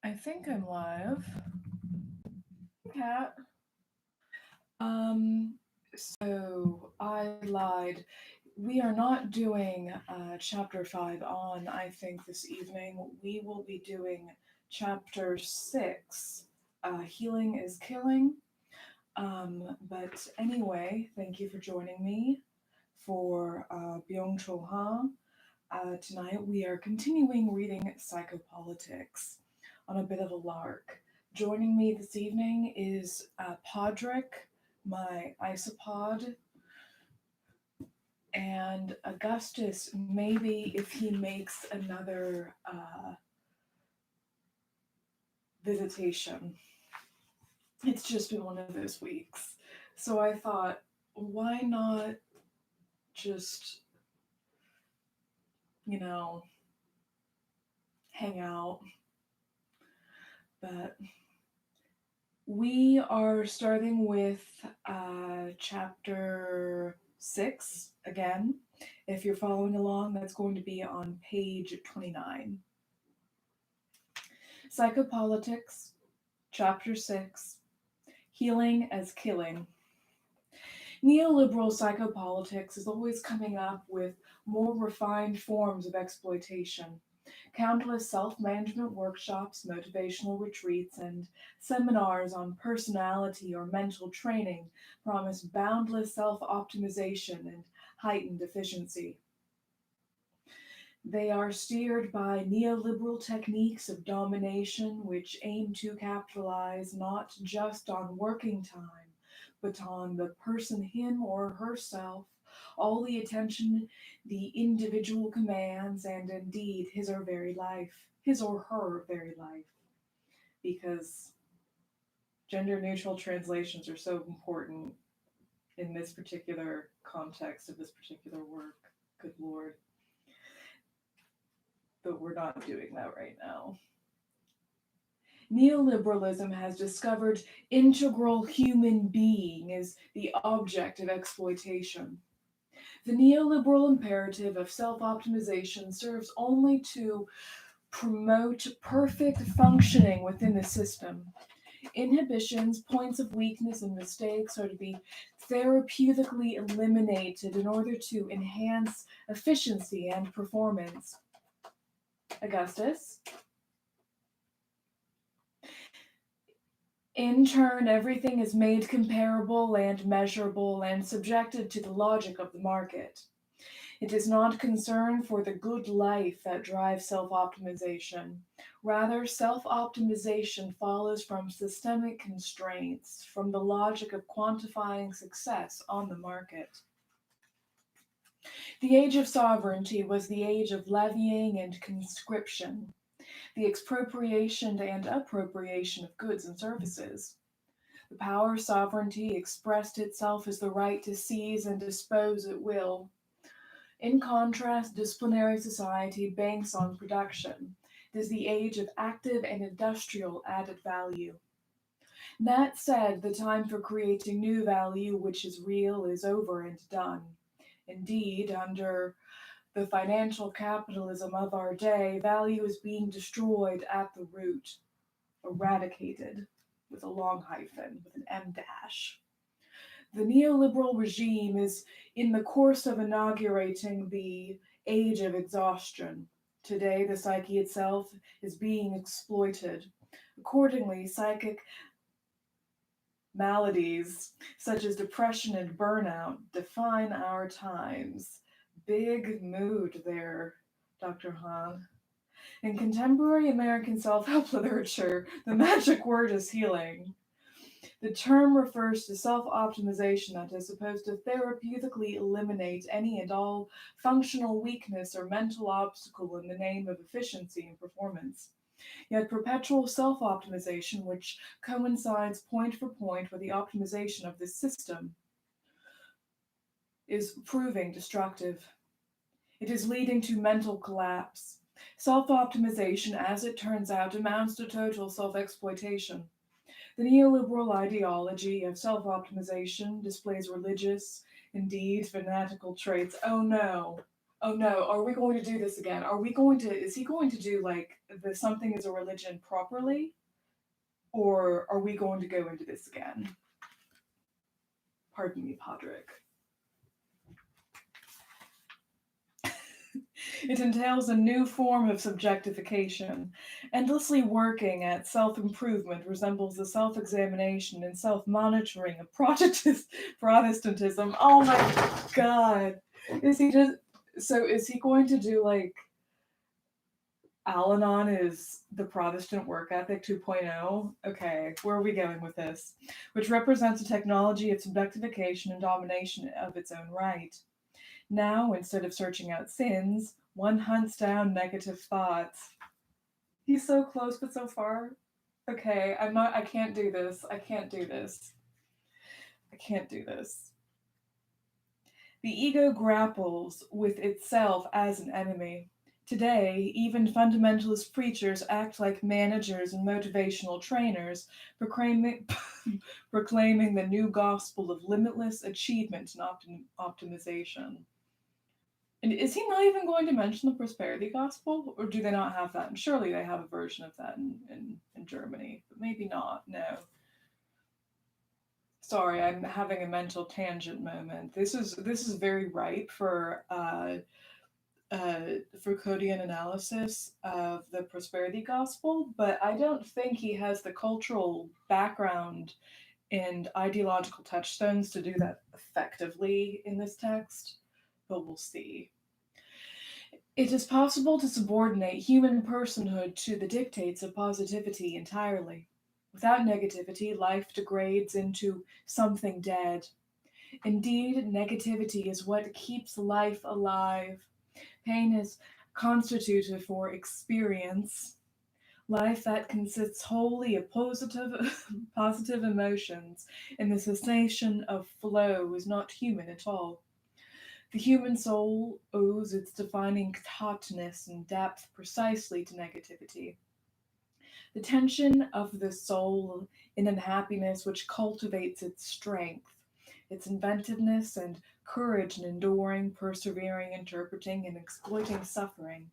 I think I'm live. Cat. So I lied. We are not doing chapter 5 on, I think, this evening. We will be doing chapter 6. Healing is killing. But anyway, thank you for joining me for byung-chul. Tonight we are continuing reading Psychopolitics on a bit of a lark. Joining me this evening is Podrick, my isopod, and Augustus, maybe if he makes another visitation. It's just been one of those weeks. So I thought, why not just, you know, hang out? But we are starting with chapter 6 again. If you're following along, that's going to be on page 29. Psychopolitics, chapter 6, Healing as Killing. Neoliberal psychopolitics is always coming up with more refined forms of exploitation. Countless self management workshops, motivational retreats, and seminars on personality or mental training promise boundless self optimization and heightened efficiency. They are steered by neoliberal techniques of domination which aim to capitalize not just on working time, but on the person, him or herself, all the attention the individual commands, and indeed his or her very life. Because gender neutral translations are so important in this particular context of this particular work. Good Lord. But we're not doing that right now. Neoliberalism has discovered integral human being as the object of exploitation. The neoliberal imperative of self optimization serves only to promote perfect functioning within the system. Inhibitions, points of weakness, and mistakes are to be therapeutically eliminated in order to enhance efficiency and performance. Augustus? In turn, everything is made comparable and measurable and subjected to the logic of the market. It is not concern for the good life that drives self optimization. Rather, self optimization follows from systemic constraints, from the logic of quantifying success on the market. The age of sovereignty was the age of levying and conscription, the expropriation and appropriation of goods and services. The power of sovereignty expressed itself as the right to seize and dispose at will. In contrast, disciplinary society banks on production. It is the age of active and industrial added value. That said, the time for creating new value, which is real, is over and done. Indeed, under the financial capitalism of our day, value is being destroyed at the root, eradicated, with a long hyphen, with an M dash. The neoliberal regime is in the course of inaugurating the age of exhaustion. Today, the psyche itself is being exploited. Accordingly, psychic maladies such as depression and burnout define our times. Big mood there, Dr. Hahn. In contemporary American self help literature, the magic word is healing. The term refers to self optimization that is supposed to therapeutically eliminate any and all functional weakness or mental obstacle in the name of efficiency and performance. Yet perpetual self optimization, which coincides point for point with the optimization of this system, is proving destructive. It is leading to mental collapse. Self optimization, as it turns out, amounts to total self exploitation. The neoliberal ideology of self optimization displays religious, indeed fanatical traits. Oh no! Oh no, are we going to do this again? Is he going to do like the something is a religion properly? Or are we going to go into this again? Pardon me, Podrick. It entails a new form of subjectification. Endlessly working at self improvement resembles the self examination and self monitoring of Protestantism. Oh my god. Is he just. So is he going to do like. Al Anon is the Protestant work ethic 2.0? Okay, where are we going with this? Which represents a technology of subjectification and domination of its own right. Now, instead of searching out sins, one hunts down negative thoughts. He's so close but so far. Okay, I can't do this. I can't do this. I can't do this. The ego grapples with itself as an enemy. Today, even fundamentalist preachers act like managers and motivational trainers, proclaiming, proclaiming the new gospel of limitless achievement and optimization. And is he not even going to mention the prosperity gospel? Or do they not have that? And surely they have a version of that in Germany, but maybe not. No. Sorry, I'm having a mental tangent moment. This is very ripe for Foucauldian analysis of the prosperity gospel, but I don't think he has the cultural background and ideological touchstones to do that effectively in this text, but we'll see. It is possible to subordinate human personhood to the dictates of positivity entirely. Without negativity, life degrades into something dead. Indeed, negativity is what keeps life alive. Pain is constitutive for experience. Life that consists wholly of positive emotions and the cessation of flow is not human at all. The human soul owes its defining tautness and depth precisely to negativity. The tension of the soul in unhappiness which cultivates its strength, its inventiveness and courage in enduring, persevering, interpreting, and exploiting suffering,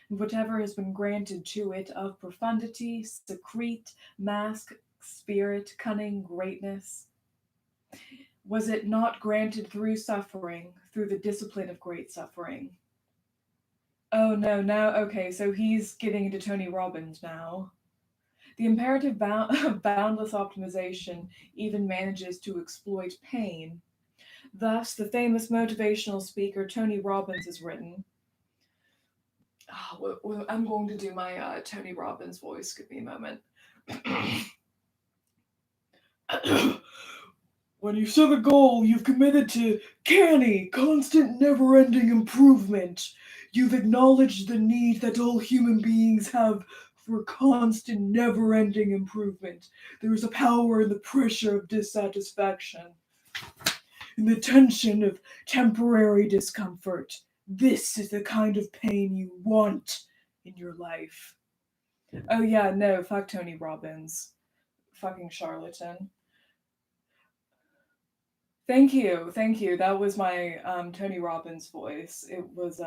and whatever has been granted to it of profundity, secrete, mask, spirit, cunning, greatness. Was it not granted through suffering, through the discipline of great suffering? Oh no, now, okay, so he's getting into Tony Robbins now. The imperative boundless optimization even manages to exploit pain. Thus, the famous motivational speaker Tony Robbins has written. Oh, I'm going to do my Tony Robbins voice. Give me a moment. When you set a goal, you've committed to canny, constant, never ending improvement. You've acknowledged the need that all human beings have for constant, never ending improvement. There is a power in the pressure of dissatisfaction, in the tension of temporary discomfort. This is the kind of pain you want in your life. Oh, yeah, no, fuck Tony Robbins. Fucking charlatan. Thank you, thank you. That was my Tony Robbins voice. It was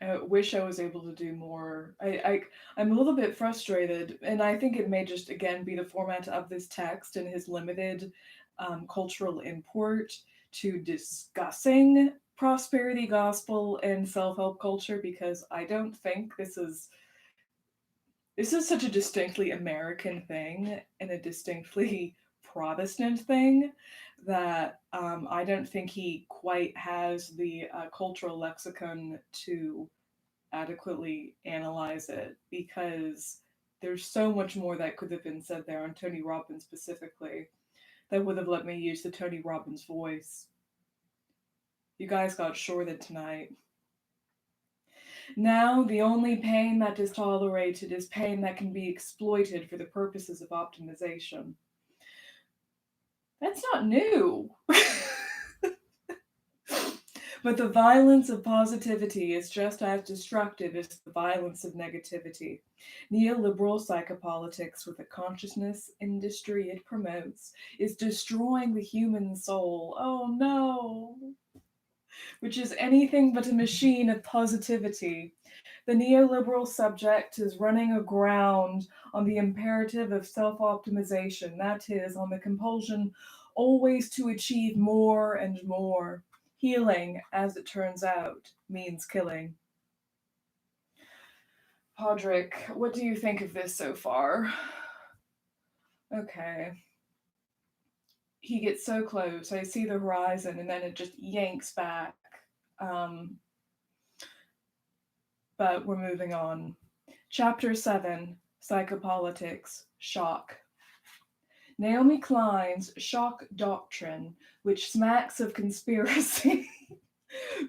I wish I was able to do more. I'm a little bit frustrated, and I think it may just again be the format of this text and his limited cultural import to discussing prosperity gospel and self-help culture, because I don't think this is such a distinctly American thing and a distinctly Protestant thing that I don't think he quite has the cultural lexicon to adequately analyze it, because there's so much more that could have been said there on Tony Robbins specifically that would have let me use the Tony Robbins voice. You guys got shorted tonight. Now, the only pain that is tolerated is pain that can be exploited for the purposes of optimization. That's not new. But the violence of positivity is just as destructive as the violence of negativity. Neoliberal psychopolitics, with the consciousness industry it promotes, is destroying the human soul. Oh no! which is anything but a machine of positivity. The neoliberal subject is running aground on the imperative of self optimization, that is, on the compulsion always to achieve more and more. Healing, as it turns out, means killing. Podrick, what do you think of this so far? Okay. He gets so close. I see the horizon, and then it just yanks back. Um, but we're moving on. Chapter 7, Psychopolitics, Shock. Naomi Klein's shock doctrine, which smacks of conspiracy,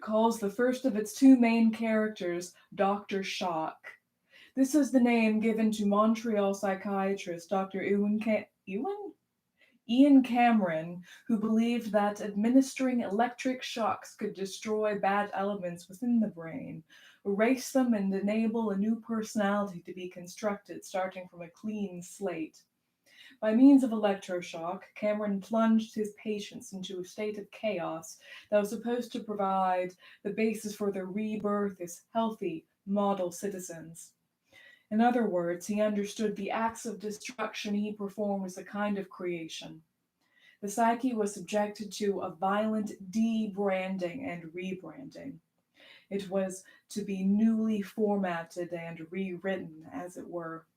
calls the first of its two main characters Dr. Shock. This is the name given to Montreal psychiatrist Dr. Ian Cameron, who believed that administering electric shocks could destroy bad elements within the brain, erase them, and enable a new personality to be constructed, starting from a clean slate. By means of electroshock, Cameron plunged his patients into a state of chaos that was supposed to provide the basis for their rebirth as healthy, model citizens. In other words, he understood the acts of destruction he performed as a kind of creation. The psyche was subjected to a violent de-branding and rebranding. It was to be newly formatted and rewritten, as it were.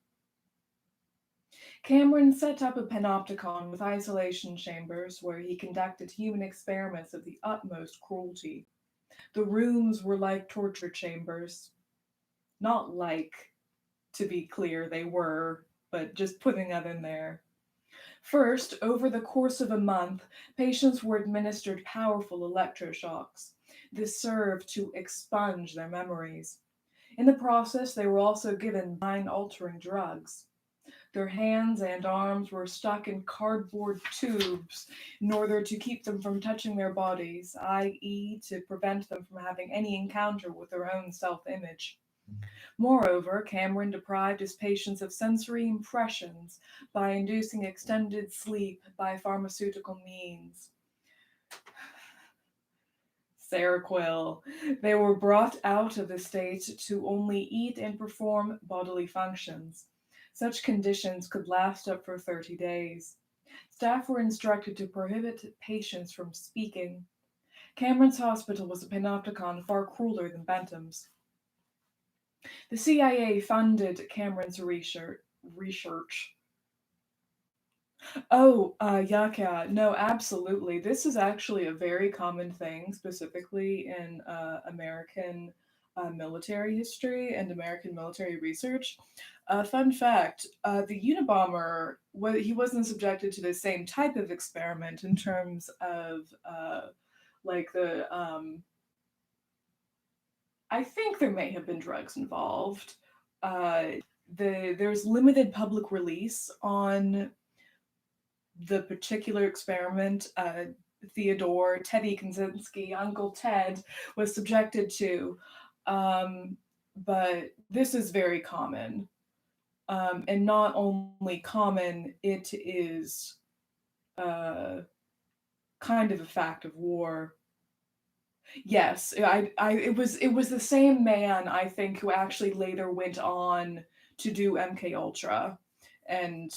Cameron set up a panopticon with isolation chambers where he conducted human experiments of the utmost cruelty. The rooms were like torture chambers. Not like, to be clear, they were, but just putting that in there. First, over the course of a month, patients were administered powerful electroshocks. This served to expunge their memories. In the process, they were also given mind-altering drugs. Their hands and arms were stuck in cardboard tubes in order to keep them from touching their bodies, i.e., to prevent them from having any encounter with their own self image. Moreover, Cameron deprived his patients of sensory impressions by inducing extended sleep by pharmaceutical means. Seroquel. They were brought out of the state to only eat and perform bodily functions. Such conditions could last up for 30 days. Staff were instructed to prohibit patients from speaking. Cameron's hospital was a panopticon far crueler than Bentham's. The CIA funded Cameron's research. Oh, yeah, no, absolutely. This is actually a very common thing, specifically in American military history and American military research. Fun fact: the Unabomber, he wasn't subjected to the same type of experiment in terms of like the. I think there may have been drugs involved. There's limited public release on the particular experiment Theodore Teddy Kaczynski, Uncle Ted, was subjected to. But this is very common. And not only common, it is kind of a fact of war. Yes, it was the same man, I think, who actually later went on to do MK Ultra, and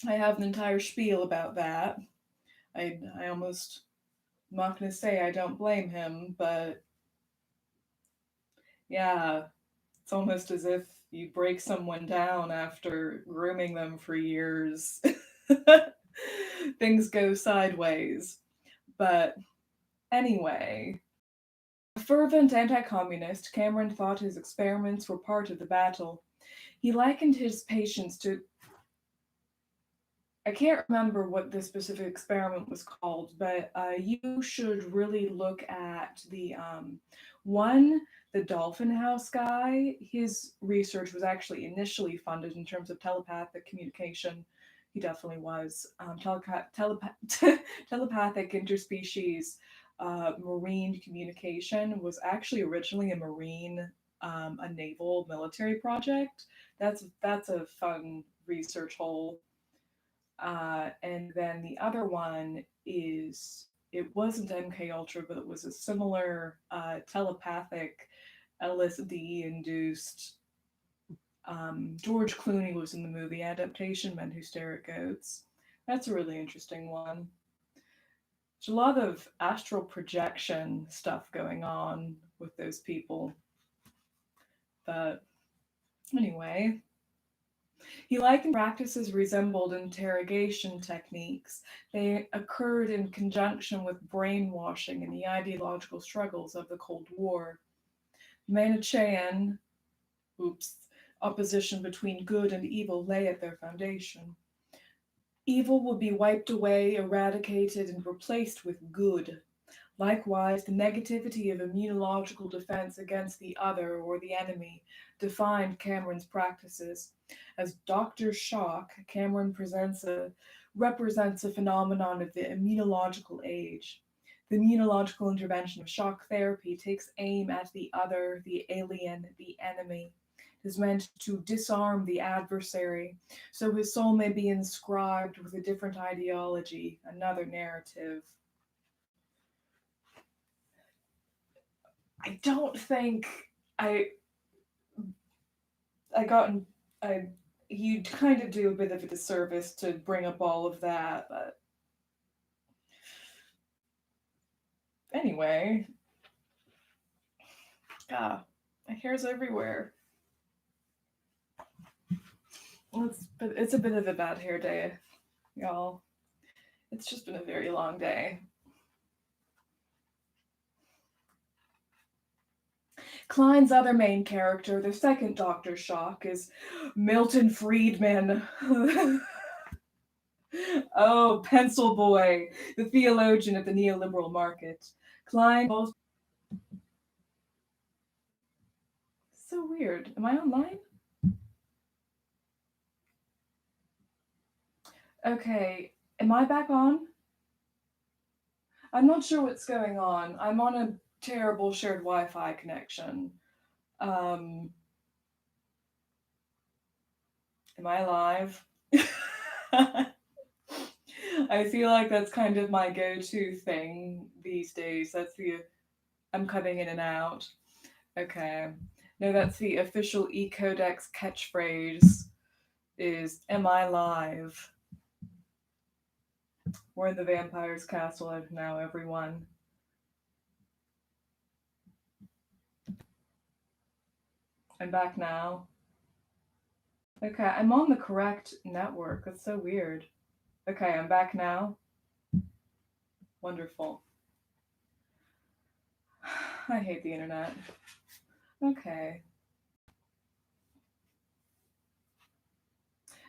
I have an entire spiel about that. I almost, I'm not going to say I don't blame him, but yeah, it's almost as if you break someone down after grooming them for years. Things go sideways. But anyway, a fervent anti communist, Cameron thought his experiments were part of the battle. He likened his patients to, I can't remember what this specific experiment was called, but you should really look at the Dolphin House guy. His research was actually initially funded in terms of telepathic communication. He definitely was. Telepathic interspecies marine communication was actually originally a naval military project. That's a fun research hole. And then the other one it wasn't MK Ultra, but it was a similar telepathic LSD induced. George Clooney was in the movie adaptation, Men Who Stare at Goats. That's a really interesting one. There's a lot of astral projection stuff going on with those people. But anyway, he likened practices resembled interrogation techniques. They occurred in conjunction with brainwashing and the ideological struggles of the Cold War. Manichaean, opposition between good and evil lay at their foundation. Evil would be wiped away, eradicated, and replaced with good. Likewise, the negativity of immunological defense against the other or the enemy defined Cameron's practices. As Dr. Shock, Cameron represents a phenomenon of the immunological age. The immunological intervention of shock therapy takes aim at the other, the alien, the enemy. It is meant to disarm the adversary, so his soul may be inscribed with a different ideology, another narrative. I don't think I got you'd kind of do a bit of a disservice to bring up all of that, but anyway, my hair's everywhere. It's a bit of a bad hair day, y'all. It's just been a very long day. Klein's other main character, the second Dr. Shock, is Milton Friedman. Oh, Pencil Boy, the theologian of the neoliberal market. Klein both. So weird. Am I online? Okay, am I back on? I'm not sure what's going on. I'm on a terrible shared Wi-Fi connection. Am I live? I feel like that's kind of my go-to thing these days. I'm cutting in and out. Okay. No, that's the official E-Codex catchphrase is, am I live? We're in the vampire's castle now, everyone. I'm back now. Okay, I'm on the correct network. That's so weird. Okay, I'm back now. Wonderful. I hate the internet. Okay.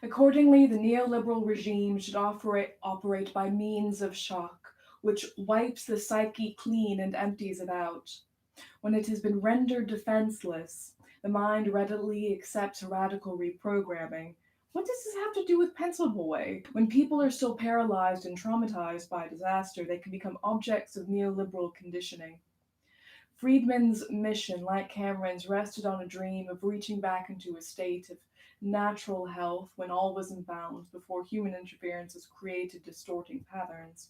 Accordingly, the neoliberal regime should operate by means of shock, which wipes the psyche clean and empties it out. When it has been rendered defenseless, the mind readily accepts radical reprogramming. What does this have to do with Pencil Boy? When people are still paralyzed and traumatized by disaster, they can become objects of neoliberal conditioning. Friedman's mission, like Cameron's, rested on a dream of reaching back into a state of natural health when all was in balance before human interferences created distorting patterns.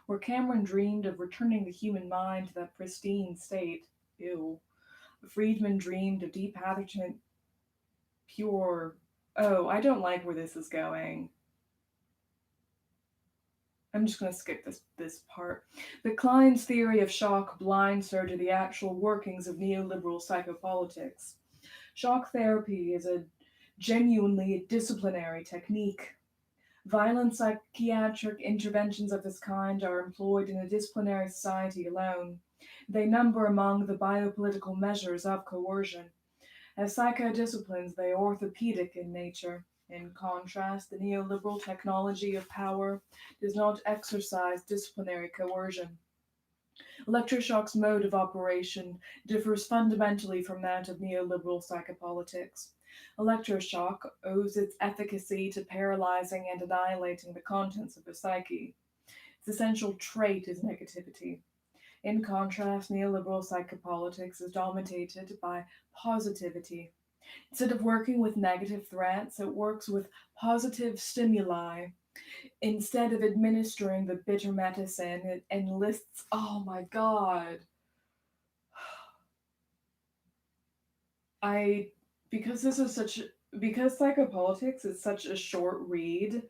Where Cameron dreamed of returning the human mind to that pristine state, Friedman dreamed of depathogen pure. Oh, I don't like where this is going. I'm just going to skip this part. But Klein's theory of shock blinds her to the actual workings of neoliberal psychopolitics. Shock therapy is a genuinely disciplinary technique. Violent psychiatric interventions of this kind are employed in a disciplinary society alone. They number among the biopolitical measures of coercion. As psychodisciplines, they are orthopedic in nature. In contrast, the neoliberal technology of power does not exercise disciplinary coercion. Electroshock's mode of operation differs fundamentally from that of neoliberal psychopolitics. Electroshock owes its efficacy to paralyzing and annihilating the contents of the psyche. Its essential trait is negativity. In contrast, neoliberal psychopolitics is dominated by positivity. Instead of working with negative threats, it works with positive stimuli. Instead of administering the bitter medicine, it enlists. Oh my god. I because this is such because psychopolitics is such a short read,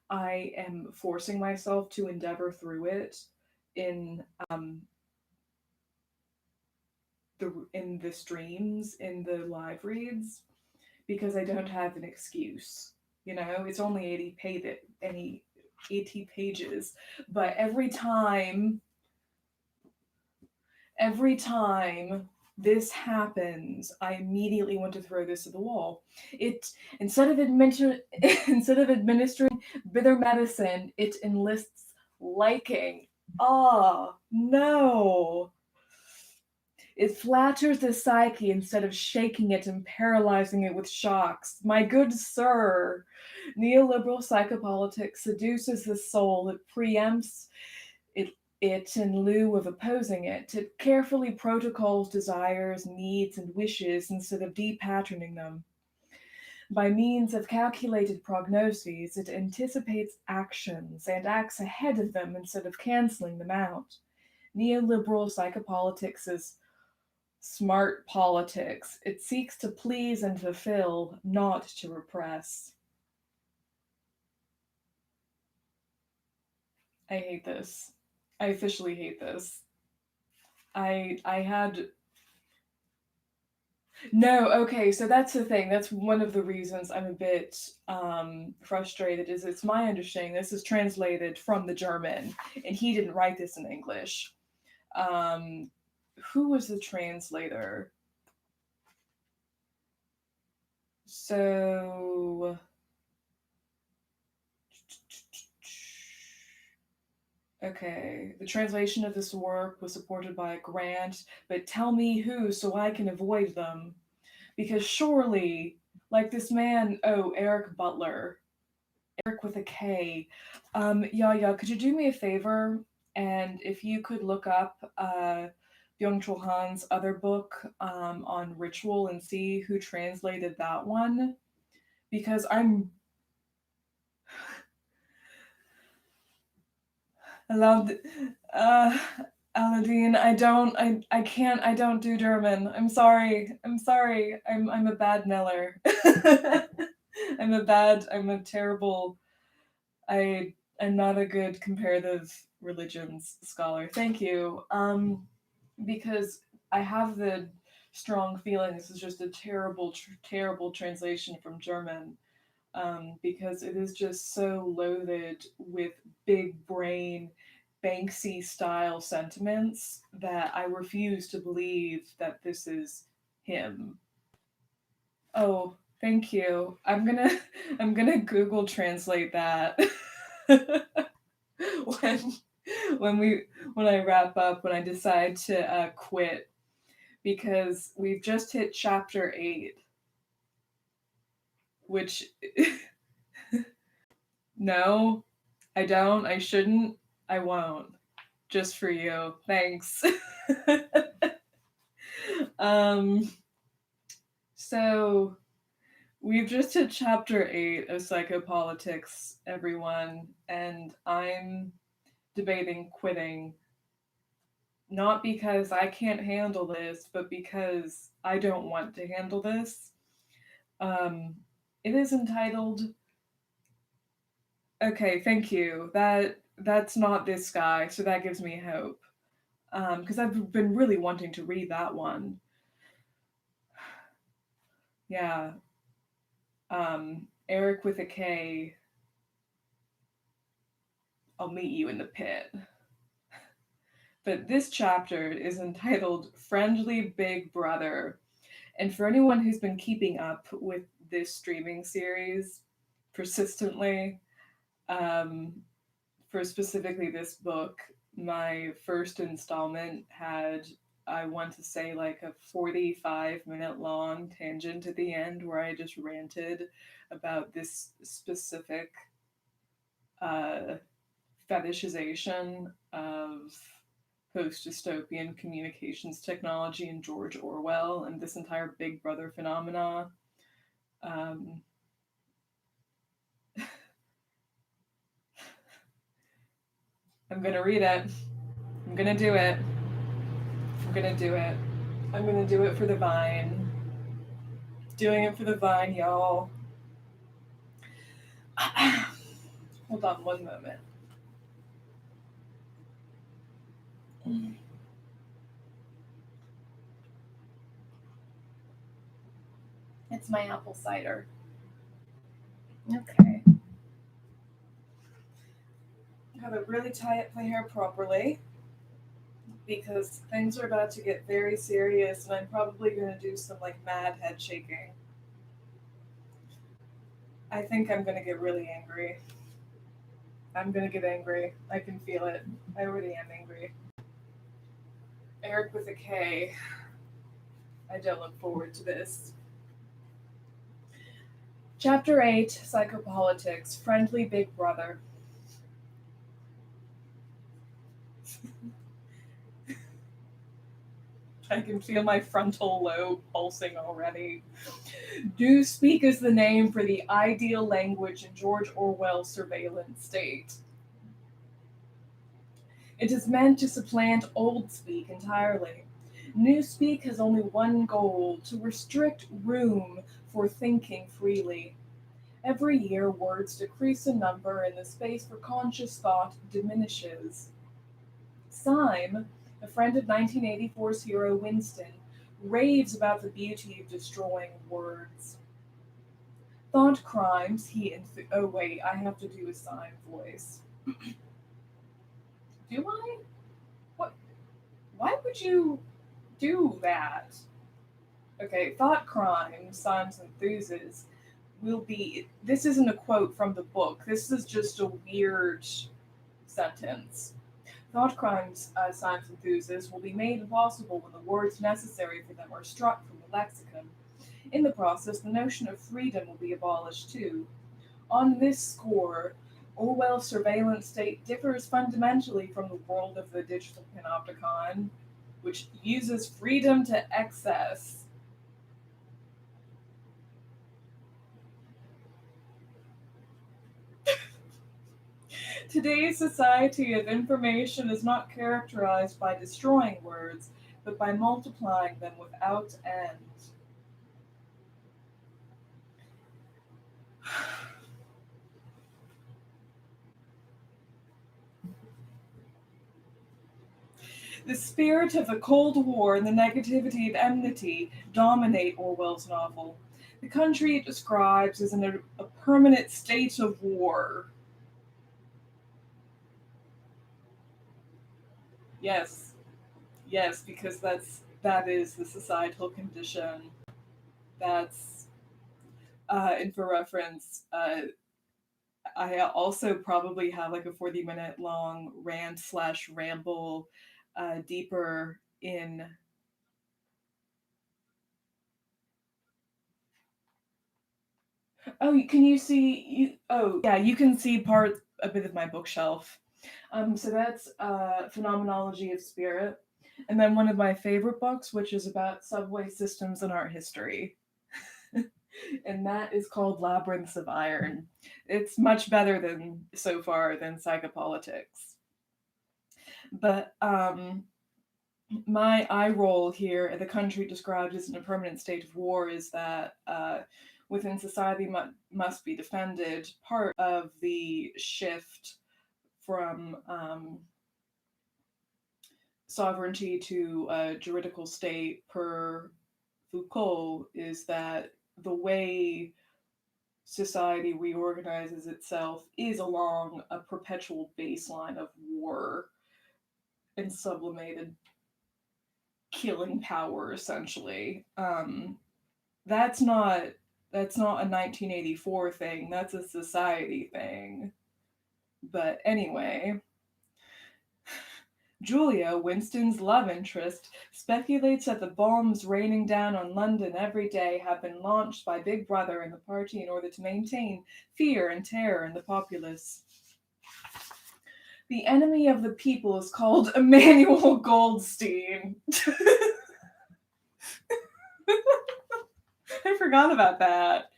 I am forcing myself to endeavor through it in the streams, in the live reads, because I don't have an excuse. You know, it's only 80 pages, but every time this happens, I immediately want to throw this at the wall. It instead of instead of administering bitter medicine, it enlists liking. Ah, no. It flatters the psyche instead of shaking it and paralyzing it with shocks. My good sir, neoliberal psychopolitics seduces the soul. It preempts it in lieu of opposing it. It carefully protocols desires, needs, and wishes instead of depatterning them. By means of calculated prognoses, it anticipates actions and acts ahead of them instead of canceling them out. Neoliberal psychopolitics is smart politics. It seeks to please and fulfill, not to repress. I hate this. I officially hate this. I had no, okay, so that's the thing. That's one of the reasons I'm a bit frustrated is it's my understanding this is translated from the German and he didn't write this in English. Um who was the translator? So okay, the translation of this work was supported by a grant, but tell me who so I can avoid them. Because surely, like this man, oh, Eric Butler, Eric with a K. Yeah, could you do me a favor? And if you could look up byung-chul Han's other book on ritual and see who translated that one? Because I'm allowed. Uh, Aladdin, I can't, I don't do German. I'm sorry. I'm a bad Miller. I'm a terrible, I'm not a good comparative religions scholar. Thank you. Because I have the strong feeling this is just a terrible translation from German. Because it is just so loaded with big brain, Banksy style sentiments that I refuse to believe that this is him. Oh, thank you. I'm gonna Google translate that when when I wrap up, when I decide to quit, because we've just hit chapter 8, which no, I don't. I shouldn't. I won't. Just for you. Thanks. um, so we've just hit chapter 8 of psychopolitics, everyone, and I'm debating quitting. Not because I can't handle this, but because I don't want to handle this. Um, it is entitled. Okay, thank you. That's not this guy, so that gives me hope. Because I've been really wanting to read that one. Yeah. Eric with a K. I'll meet you in the pit. But this chapter is entitled Friendly Big Brother. And for anyone who's been keeping up with this streaming series persistently, um, for specifically this book, my first installment had, I want to say, like a 45-minute long tangent at the end where I just ranted about this specific uh, fetishization of post dystopian communications technology and George Orwell and this entire Big Brother phenomena. Um, gonna read it. I'm gonna do it. I'm gonna do it. I'm gonna do it for the vine. Doing it for the vine, y'all. Hold on one moment. It's my apple cider. Okay. Gotta really tie up my hair properly because things are about to get very serious and I'm probably gonna do some like mad head shaking. I think I'm gonna get really angry. I'm gonna get angry. I can feel it. I already am angry. Eric with a K. I don't look forward to this. Chapter 8, Psychopolitics, Friendly Big Brother. I can feel my frontal lobe pulsing already. Do speak is the name for the ideal language in George Orwell's surveillance state. It is meant to supplant old speak entirely. New speak has only one goal, to restrict room for thinking freely. Every year, words decrease in number and the space for conscious thought diminishes. Syme, a friend of 1984's hero Winston, raves about the beauty of destroying words. Thought crimes, oh wait, I have to do a Syme voice. Do I? What? Why would you do that? Okay, thought crimes, Syme's enthuses, will be. This isn't a quote from the book. This is just a weird sentence. Thought crimes, Syme's enthuses, will be made impossible when the words necessary for them are struck from the lexicon. In the process, the notion of freedom will be abolished too. On this score, Orwell's surveillance state differs fundamentally from the world of the digital panopticon, which uses freedom to excess. Today's society of information is not characterized by destroying words, but by multiplying them without end. The spirit of the Cold War and the negativity of enmity dominate Orwell's novel. The country it describes is in a permanent state of war. Yes, yes, because that is the societal condition. That's and for reference, I also probably have like a 40-minute long rant slash ramble deeper in. Oh, can you see you? Oh, yeah, you can see a bit of my bookshelf. So that's Phenomenology of Spirit, and then one of my favorite books, which is about subway systems and art history, and that is called Labyrinths of Iron. It's much better than so far than Psychopolitics, but my eye roll here, the country described as in a permanent state of war, is that within society must be defended. Part of the shift from sovereignty to a juridical state per Foucault is that the way society reorganizes itself is along a perpetual baseline of war and sublimated killing power, essentially. That's not a 1984 thing. That's a society thing. But anyway, Julia, Winston's love interest, speculates that the bombs raining down on London every day have been launched by Big Brother and the party in order to maintain fear and terror in the populace. The enemy of the people is called Emmanuel Goldstein. I forgot about that.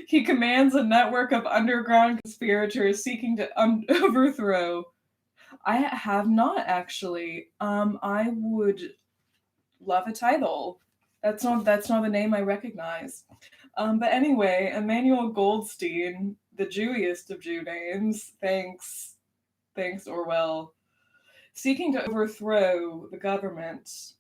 He commands a network of underground conspirators seeking to overthrow. I have not actually. I would love a title. That's not a name I recognize. But anyway, Emmanuel Goldstein, the Jewiest of Jew names. Thanks, Orwell. Seeking to overthrow the government.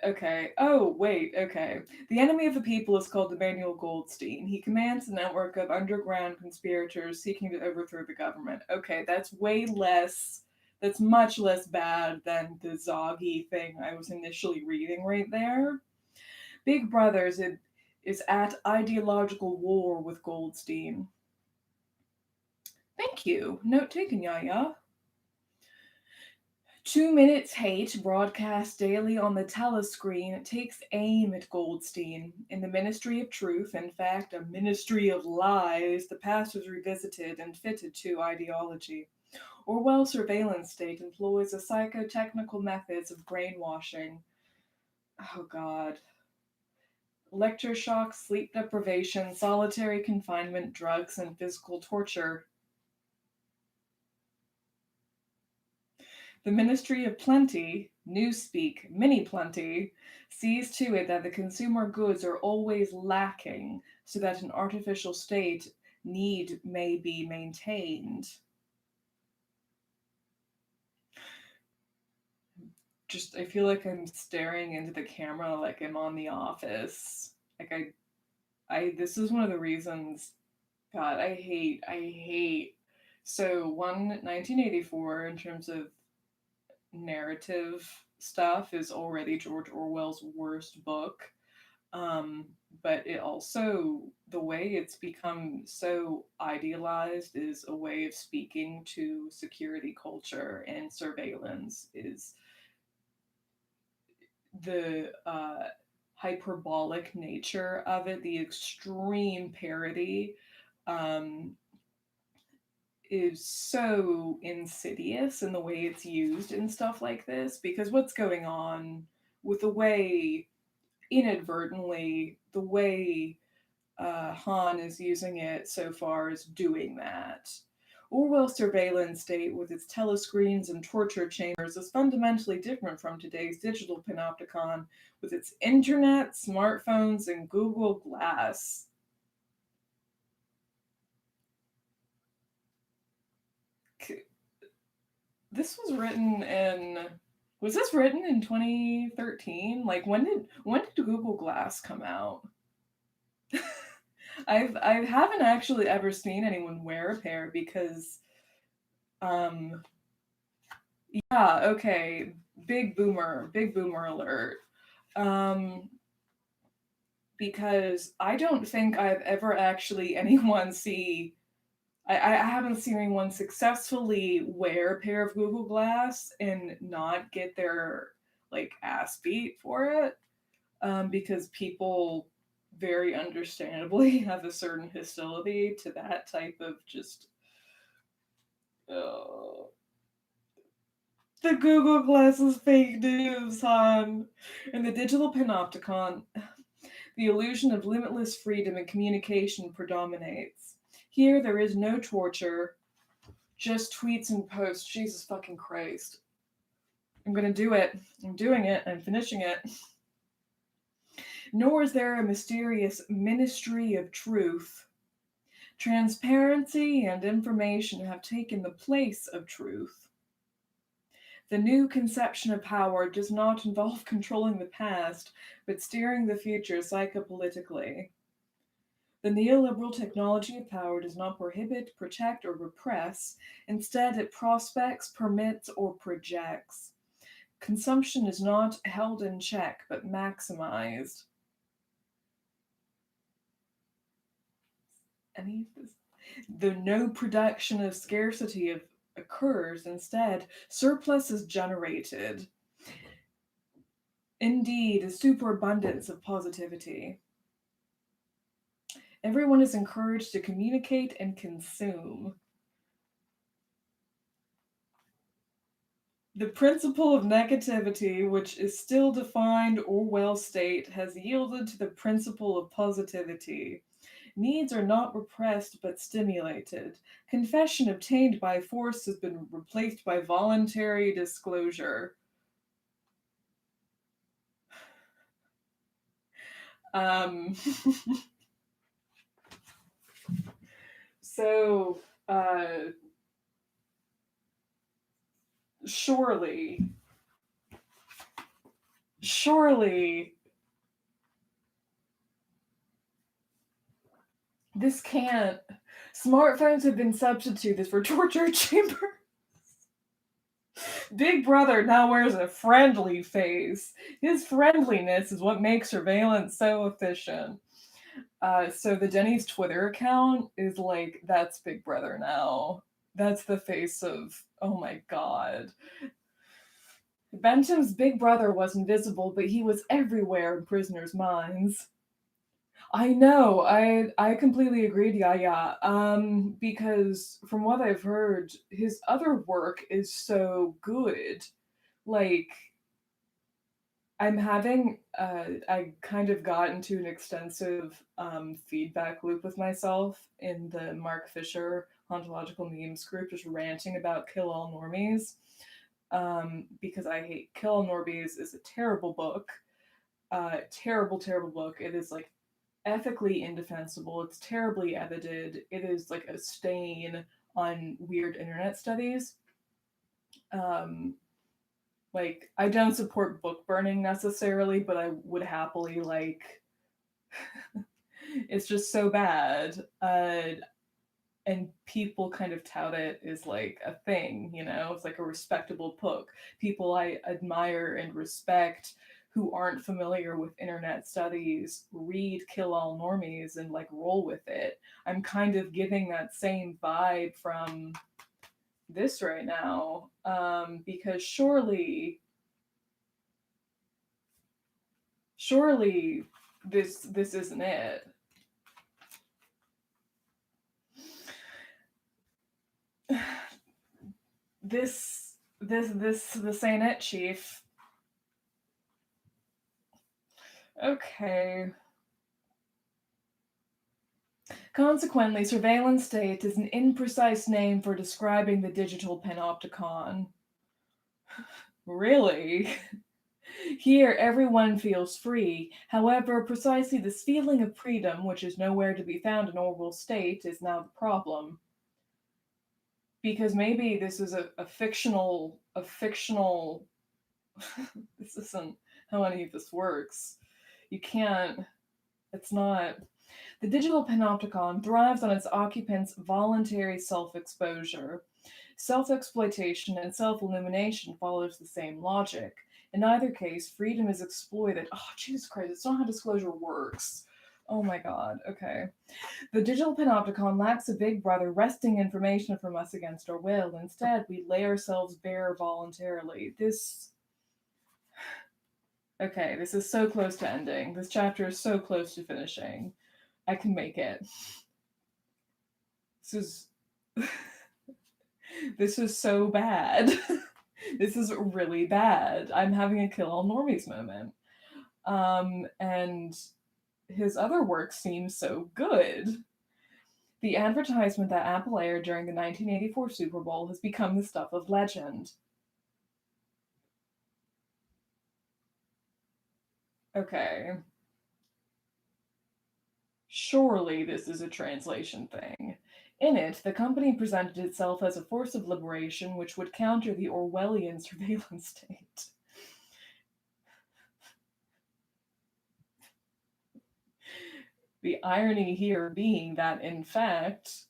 Okay. Oh, wait. Okay. The enemy of the people is called Emmanuel Goldstein. He commands a network of underground conspirators seeking to overthrow the government. Okay, that's way less. That's much less bad than the Zoggy thing I was initially reading right there. Big Brothers is at ideological war with Goldstein. Thank you. Note taken, Yaya. 2 Minutes Hate, broadcast daily on the telescreen, takes aim at Goldstein. In the Ministry of Truth, in fact, a ministry of lies, the past was revisited and fitted to ideology. Orwell's surveillance state employs the psychotechnical methods of brainwashing. Oh, God. Electroshock, shock, sleep deprivation, solitary confinement, drugs, and physical torture. The Ministry of Plenty, Newspeak, Mini Plenty, sees to it that the consumer goods are always lacking so that an artificial state need may be maintained. I feel like I'm staring into the camera like I'm on The Office. Like this is one of the reasons, God, I hate. So 1984 in terms of narrative stuff is already George Orwell's worst book. But it also, the way it's become so idealized is a way of speaking to security culture and surveillance, is the hyperbolic nature of it, the extreme parody. Um, is so insidious in the way it's used and stuff like this, because what's going on with the way, inadvertently, the way Han is using it so far is doing that. Orwell's surveillance state with its telescreens and torture chambers is fundamentally different from today's digital panopticon with its internet, smartphones, and Google Glass. This was written in Was this written in 2013? Like when did Google Glass come out? I haven't actually ever seen anyone wear a pair because um yeah, okay, big boomer alert. Um because I don't think I've ever actually anyone see I haven't seen anyone successfully wear a pair of Google Glass and not get their like ass beat for it, because people very understandably have a certain hostility to that type of just. Oh, the Google Glass is fake news, hon. In the digital panopticon, the illusion of limitless freedom and communication predominates. Here, there is no torture, just tweets and posts. Jesus fucking Christ. I'm gonna do it. I'm doing it. I'm finishing it. Nor is there a mysterious ministry of truth. Transparency and information have taken the place of truth. The new conception of power does not involve controlling the past, but steering the future psychopolitically. The neoliberal technology of power does not prohibit, protect, or repress. Instead, it prospects, permits, or projects. Consumption is not held in check, but maximized. Any of this? The no production of scarcity occurs. Instead, surplus is generated. Indeed, a superabundance of positivity. Everyone is encouraged to communicate and consume. The principle of negativity, which is still defined Orwell state, has yielded to the principle of positivity. Needs are not repressed but stimulated. Confession obtained by force has been replaced by voluntary disclosure. Um, so, surely, this can't. Smartphones have been substituted for torture chambers. Big Brother now wears a friendly face. His friendliness is what makes surveillance so efficient. So the Denny's Twitter account is like, that's Big Brother now. That's the face of, oh my god. Bentham's Big Brother was invisible, but he was everywhere in prisoners' minds. I know. I completely agreed. Yeah. Because from what I've heard, his other work is so good. Like, I kind of got into an extensive feedback loop with myself in the Mark Fisher ontological memes group, just ranting about Kill All Normies. Because I hate Kill All Normies is a terrible book. Terrible, terrible book. It is like ethically indefensible. It's terribly edited. It is like a stain on weird internet studies. Like, I don't support book burning necessarily, but I would happily, like, it's just so bad. And people kind of tout it as like a thing, you know? It's like a respectable book. People I admire and respect who aren't familiar with internet studies read Kill All Normies and like roll with it. I'm kind of getting that same vibe from this right now, because surely this isn't it. This ain't it, Chief. Okay. Consequently, surveillance state is an imprecise name for describing the digital panopticon. Really? Here, everyone feels free. However, precisely this feeling of freedom, which is nowhere to be found in Orwell's state, is now the problem. Because maybe this is a fictional this isn't how any of this works. You can't, it's not. The digital panopticon thrives on its occupants' voluntary self-exposure. Self-exploitation and self-illumination follows the same logic. In either case, freedom is exploited. Oh, Jesus Christ, it's not how disclosure works. Oh my god, okay. The digital panopticon lacks a big brother wresting information from us against our will. Instead, we lay ourselves bare voluntarily. Okay, this is so close to ending. This chapter is so close to finishing. I can make it. This is so bad. This is really bad. I'm having a Kill All Normies moment. And his other work seems so good. The advertisement that Apple aired during the 1984 Super Bowl has become the stuff of legend. Okay. Surely this is a translation thing. In it, the company presented itself as a force of liberation which would counter the Orwellian surveillance state. The irony here being that, in fact,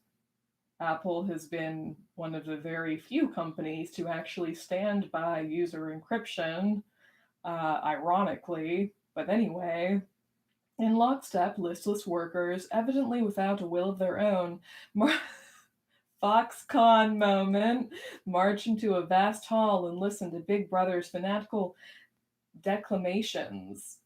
Apple has been one of the very few companies to actually stand by user encryption, ironically. But anyway, in lockstep, listless workers, evidently without a will of their own, Foxconn moment, march into a vast hall and listen to Big Brother's fanatical declamations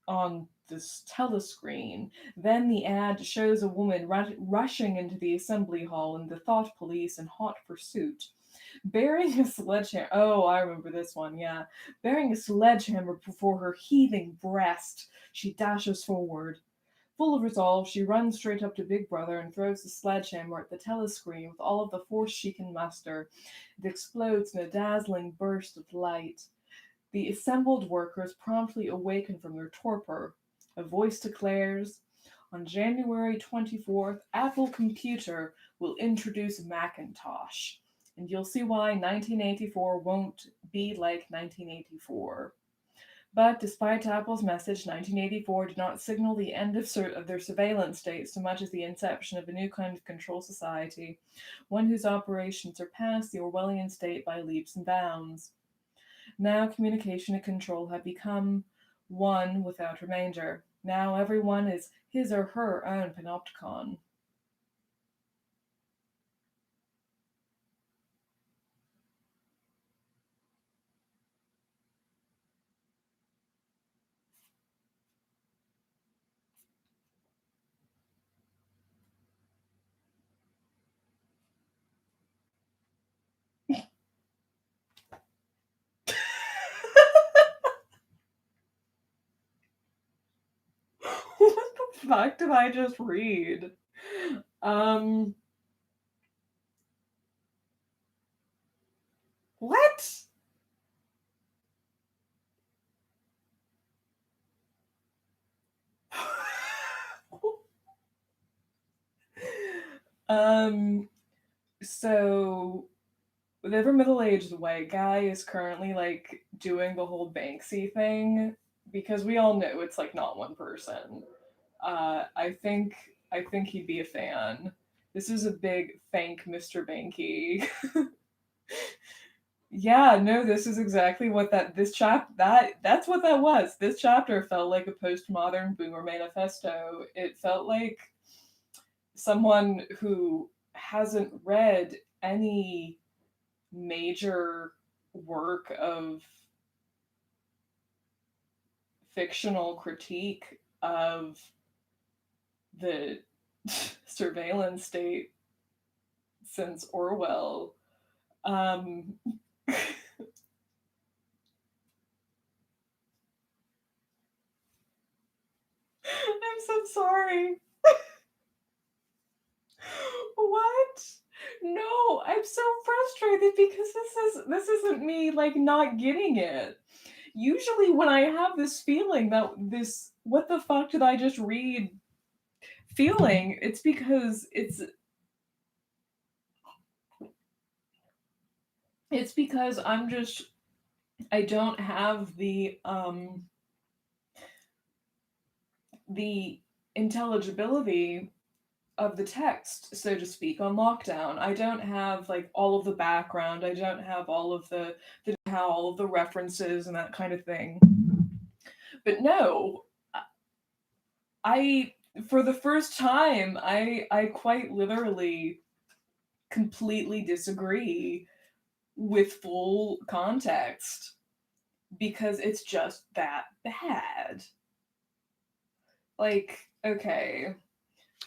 on this telescreen. Then the ad shows a woman rushing into the assembly hall and the thought police in hot pursuit. Bearing a sledgehammer. Oh, I remember this one, yeah. Bearing a sledgehammer before her heaving breast, she dashes forward. Full of resolve, she runs straight up to Big Brother and throws the sledgehammer at the telescreen with all of the force she can muster. It explodes in a dazzling burst of light. The assembled workers promptly awaken from their torpor. A voice declares, on January 24th, Apple Computer will introduce Macintosh. And you'll see why 1984 won't be like 1984. But despite Apple's message, 1984 did not signal the end of their surveillance state so much as the inception of a new kind of control society, one whose operations surpassed the Orwellian state by leaps and bounds. Now communication and control have become one without remainder. Now everyone is his or her own panopticon. What the fuck did I just read? What? um, so whatever middle-aged white guy is currently like doing the whole Banksy thing, because we all know it's like not one person. I think he'd be a fan. This is a big thank Mr. Banky. Yeah, no, this is exactly what that's what that was. This chapter felt like a postmodern boomer manifesto. It felt like someone who hasn't read any major work of fictional critique of the surveillance state since Orwell. Um, I'm so sorry. What? No, I'm so frustrated because this isn't me like not getting it. Usually when I have this feeling that this what the fuck did I just read feeling, it's because it's because I don't have the intelligibility of the text, so to speak, on lockdown. I don't have like all of the background. I don't have all of the how all of the references and that kind of thing. But no, I for the first time I quite literally completely disagree with full context because it's just that bad. Like, okay,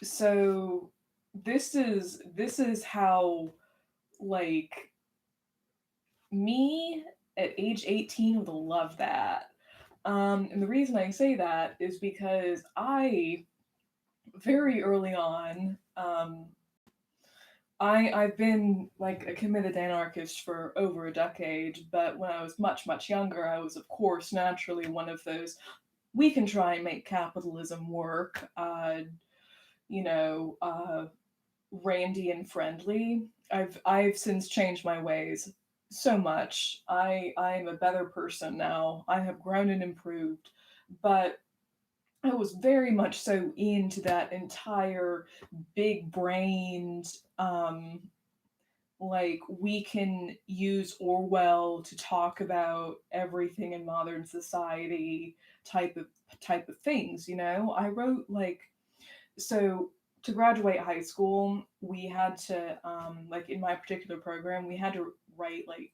so this is how like me at age 18 would love that. And the reason I say that is because I very early on, I've been like a committed anarchist for over a decade, but when I was much younger, I was of course naturally one of those we can try and make capitalism work, you know, Randy friendly. I've since changed my ways so much. I'm a better person now. I have grown and improved, but I was very much so into that entire big brained like we can use Orwell to talk about everything in modern society type of things, you know? I wrote like so to graduate high school, we had to like in my particular program, we had to write like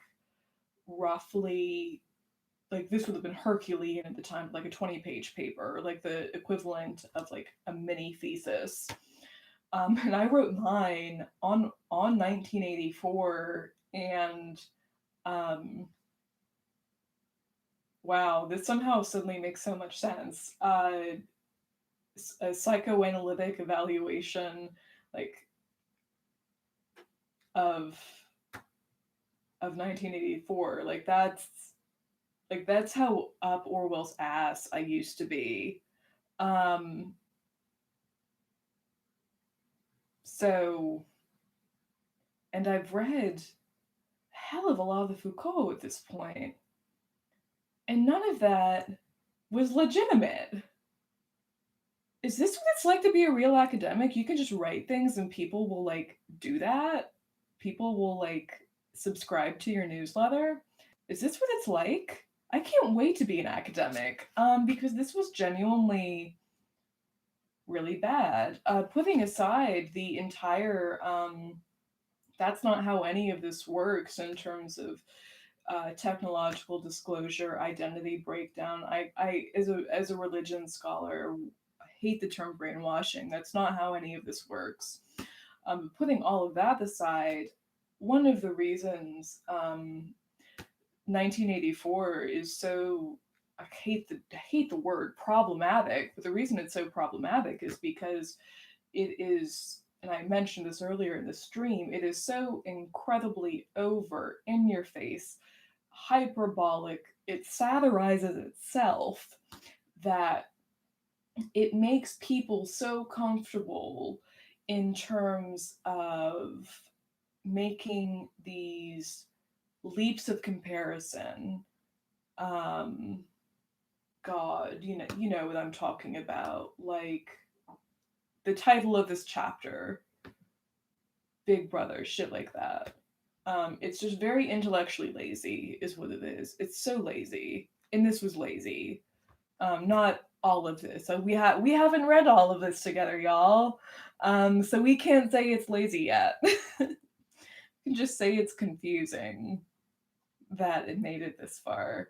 roughly like this would have been Herculean at the time, like a 20-page paper, like the equivalent of like a mini thesis. And I wrote mine on 1984, and um, wow, this somehow suddenly makes so much sense. a psychoanalytic evaluation, like, of 1984. That's how up Orwell's ass I used to be. Um, so, and I've read a hell of a lot of Foucault at this point, and none of that was legitimate. Is this what it's like to be a real academic? You can just write things and people will like do that? People will like subscribe to your newsletter? Is this what it's like? I can't wait to be an academic, because this was genuinely really bad. Putting aside the entire, that's not how any of this works in terms of technological disclosure, identity breakdown. I as a religion scholar, I hate the term brainwashing. That's not how any of this works. Putting all of that aside, one of the reasons 1984 is so, I hate the word problematic, but the reason it's so problematic is because it is, and I mentioned this earlier in the stream, it is so incredibly overt, in your face, hyperbolic, it satirizes itself, that it makes people so comfortable in terms of making these leaps of comparison. God, you know what I'm talking about. Like the title of this chapter, Big Brother, shit like that. It's just very intellectually lazy, is what it is. It's so lazy, and this was lazy. Not all of this. So we haven't read all of this together, y'all. So we can't say it's lazy yet. We can just say it's confusing that it made it this far.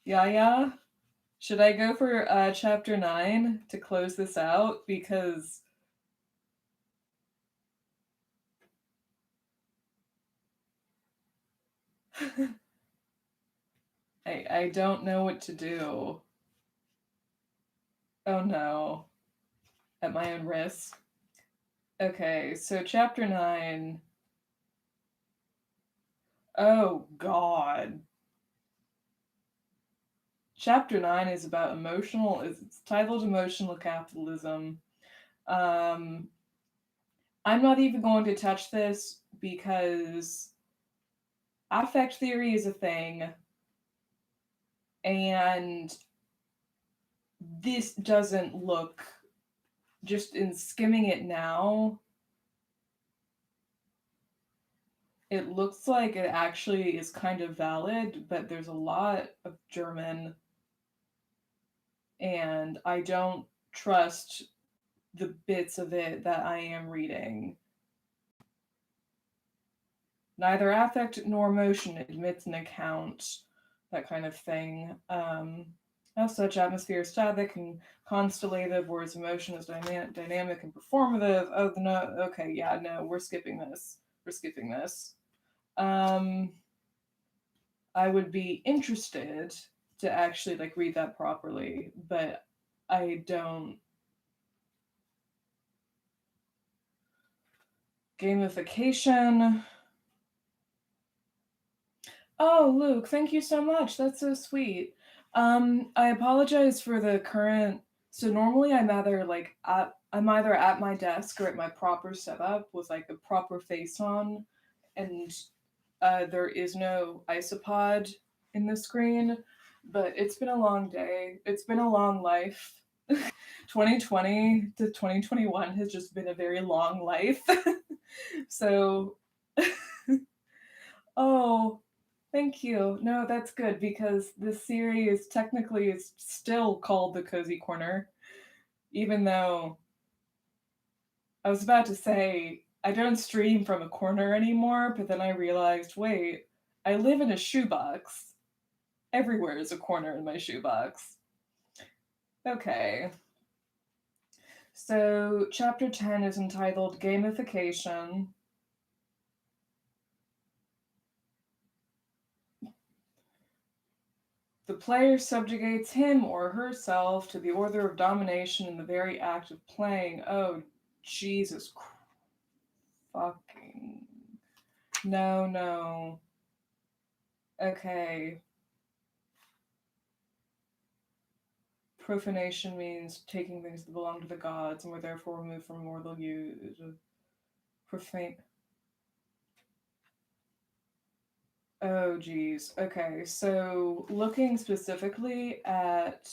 Yeah. Should I go for chapter 9 to close this out? Because I don't know what to do. Oh no. At my own risk. Okay, so chapter 9. Oh god. Chapter 9 is about it's titled Emotional Capitalism. I'm not even going to touch this because affect theory is a thing, and this doesn't look, just in skimming it now, it looks like it actually is kind of valid, but there's a lot of German, and I don't trust the bits of it that I am reading. Neither affect nor emotion admits an account, that kind of thing. As such, atmosphere is static and constellative, whereas emotion is dynamic and performative. Oh, no, okay, yeah, no, we're skipping this. I would be interested to actually like read that properly, but I don't. Gamification. Oh, Luke, thank you so much. That's so sweet. I apologize for the current. So normally I'm either at my desk or at my proper setup with like a proper face on, and there is no isopod in the screen. But it's been a long day. It's been a long life. 2020 to 2021 has just been a very long life. So, oh, thank you. No, that's good because this series technically is still called The Cozy Corner, even though I was about to say I don't stream from a corner anymore, but then I realized, wait, I live in a shoebox. Everywhere is a corner in my shoebox. Okay. So, chapter 10 is entitled Gamification. The player subjugates him or herself to the order of domination in the very act of playing. Oh, Jesus fucking. No, no. Okay. Profanation means taking things that belong to the gods and were therefore removed from mortal use. Profane. Oh, geez. Okay, so looking specifically at,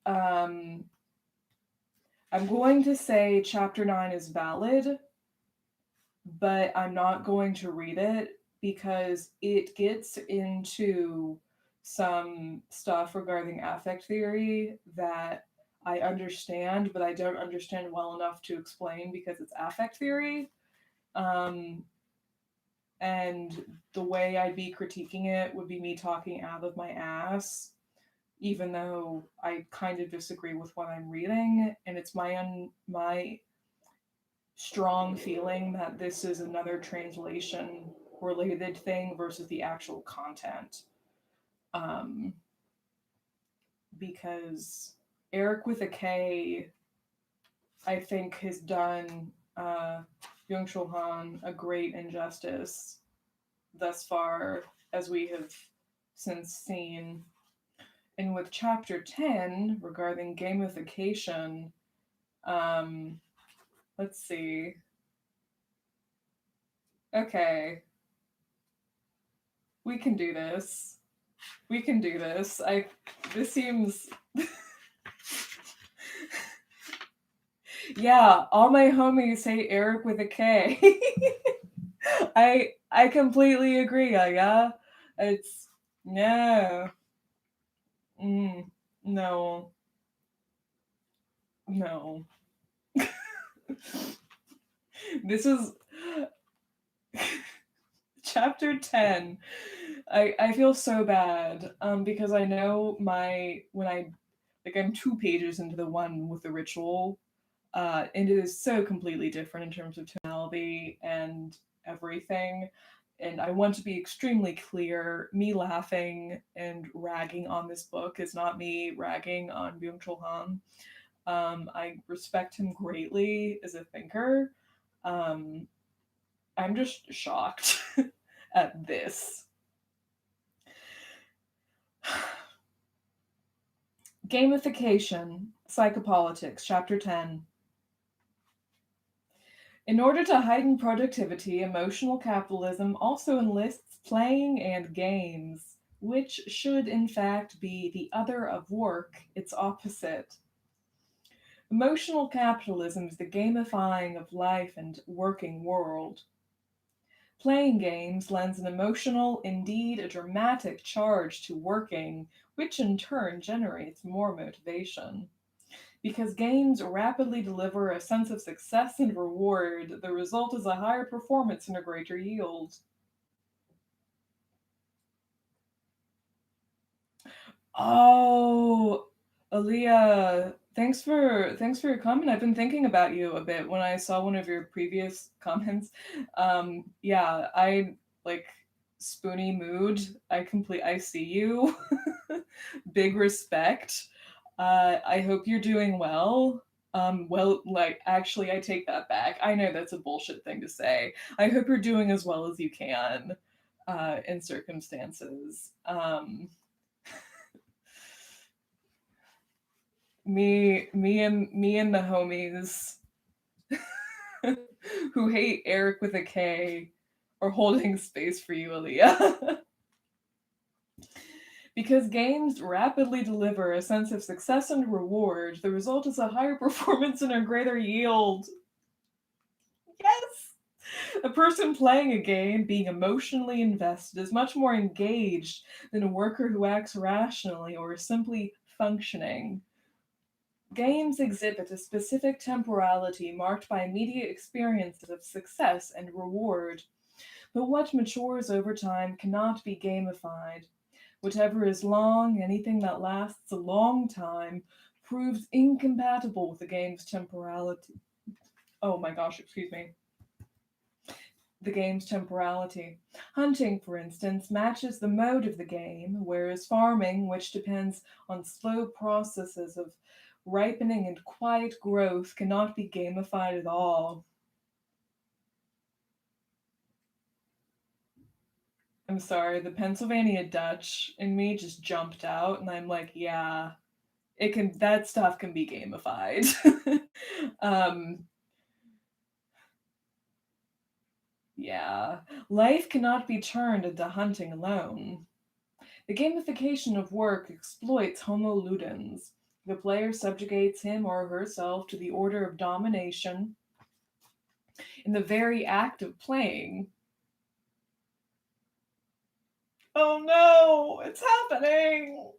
I'm going to say chapter 9 is valid, but I'm not going to read it because it gets into some stuff regarding affect theory that I understand, but I don't understand well enough to explain because it's affect theory. And the way I'd be critiquing it would be me talking out of my ass, even though I kind of disagree with what I'm reading, and it's my strong feeling that this is another translation related thing versus the actual content. Um, because Eric with a K, I think, has done byung-chul Han a great injustice thus far, as we have since seen. And with chapter 10 regarding gamification, let's see. Okay. We can do this. We can do this. This seems yeah, all my homies say Eric with a K. I completely agree, yeah. It's no. No. No. This is chapter 10. I feel so bad because I know I'm 2 pages into the one with the ritual, and it is so completely different in terms of tonality and everything. And I want to be extremely clear, me laughing and ragging on this book is not me ragging on Byung-chul Han. I respect him greatly as a thinker. I'm just shocked at this. Gamification, Psychopolitics, Chapter 10. In order to heighten productivity, emotional capitalism also enlists playing and games, which should in fact be the other of work, its opposite. Emotional capitalism is the gamifying of life and working world. Playing games lends an emotional, indeed a dramatic charge to working, which in turn generates more motivation. Because games rapidly deliver a sense of success and reward, the result is a higher performance and a greater yield. Oh, Aaliyah, thanks for your comment. I've been thinking about you a bit when I saw one of your previous comments. Yeah, I like spoony mood. I see you. Big respect. I hope you're doing well. Well, like, actually, I take that back. I know that's a bullshit thing to say. I hope you're doing as well as you can in circumstances. Me and the homies who hate Eric with a K are holding space for you, Aaliyah. Because games rapidly deliver a sense of success and reward, the result is a higher performance and a greater yield. Yes! A person playing a game, being emotionally invested, is much more engaged than a worker who acts rationally or is simply functioning. Games exhibit a specific temporality marked by immediate experiences of success and reward. But what matures over time cannot be gamified. Whatever is long, anything that lasts a long time, proves incompatible with the game's temporality. Oh my gosh, excuse me. the game's temporality. Hunting, for instance, matches the mode of the game, whereas farming, which depends on slow processes of ripening and quiet growth, cannot be gamified at all. I'm sorry, the Pennsylvania Dutch in me just jumped out, and I'm like, yeah, that stuff can be gamified. um, yeah, life cannot be turned into hunting alone. The gamification of work exploits homo ludens. The player subjugates him or herself to the order of domination in the very act of playing. Oh no, it's happening!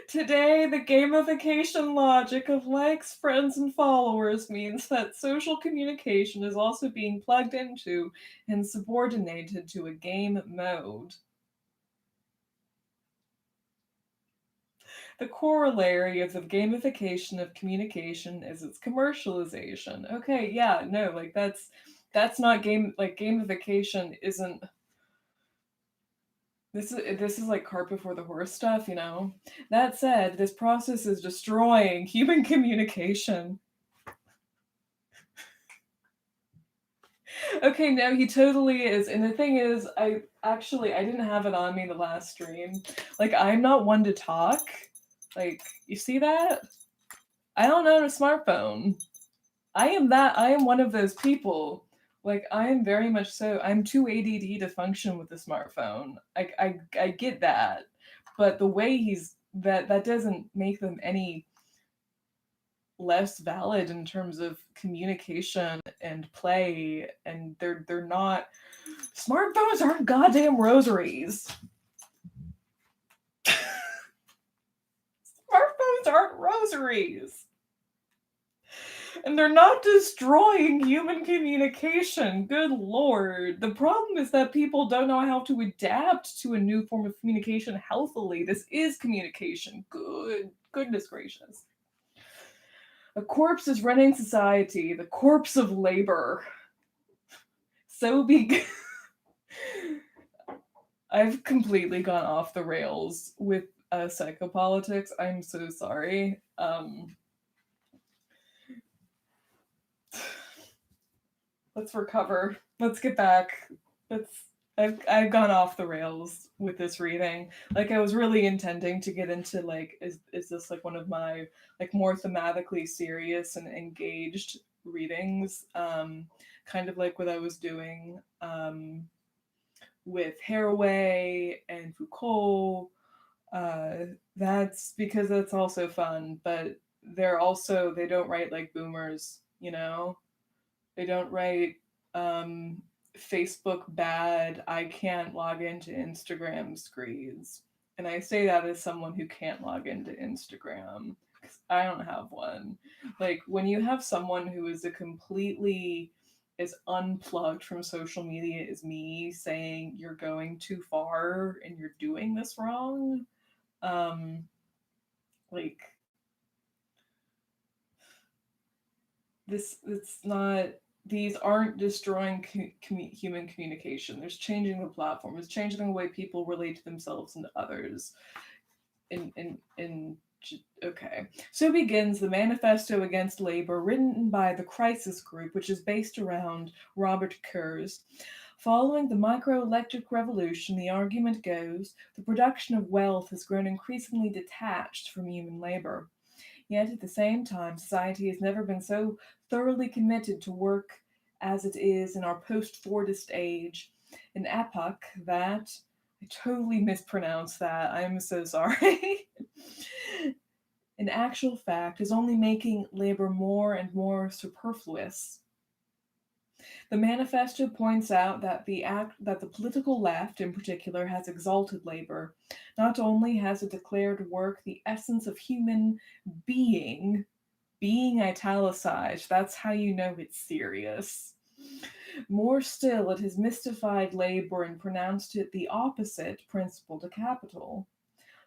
Today, the gamification logic of likes, friends, and followers means that social communication is also being plugged into and subordinated to a game mode. The corollary of the gamification of communication is its commercialization. Okay, yeah, no, like that's not gamification isn't this is like cart before the horse stuff, you know. That said, this process is destroying human communication. Okay, no, he totally is. And the thing is, I didn't have it on me the last stream. Like, I'm not one to talk. Like, you see that? I don't own a smartphone. I am one of those people. Like, I am very much so. I'm too ADD to function with a smartphone. I get that. But the way that doesn't make them any less valid in terms of communication and play, and they're not. Smartphones aren't goddamn rosaries. Smartphones aren't rosaries. And they're not destroying human communication. Good lord. The problem is that people don't know how to adapt to a new form of communication healthily. This is communication. Goodness gracious. A corpse is running society, the corpse of labor. So be. I've completely gone off the rails with psychopolitics. I'm so sorry. Let's recover. Let's get back. I've gone off the rails with this reading. Like, I was really intending to get into like is this like one of my like more thematically serious and engaged readings, kind of like what I was doing with Haraway and Foucault. That's because that's also fun, but they don't write like boomers, you know? They don't write Facebook bad, I can't log into Instagram screeds. And I say that as someone who can't log into Instagram because I don't have one. Like, when you have someone who is a completely as unplugged from social media as me saying you're going too far and you're doing this wrong, like it's not, these aren't destroying human communication. There's changing the platform. It's changing the way people relate to themselves and to others. Okay. So begins the Manifesto Against Labor, written by the Crisis Group, which is based around Robert Kurz. Following the microelectric revolution, the argument goes, the production of wealth has grown increasingly detached from human labor. Yet at the same time, society has never been so thoroughly committed to work as it is in our post-Fordist age, an epoch that, I totally mispronounced that, I'm so sorry, in actual fact is only making labor more and more superfluous. The manifesto points out that the political left, in particular, has exalted labor. Not only has it declared work the essence of human being italicized, that's how you know it's serious. More still, it has mystified labor and pronounced it the opposite principle to capital.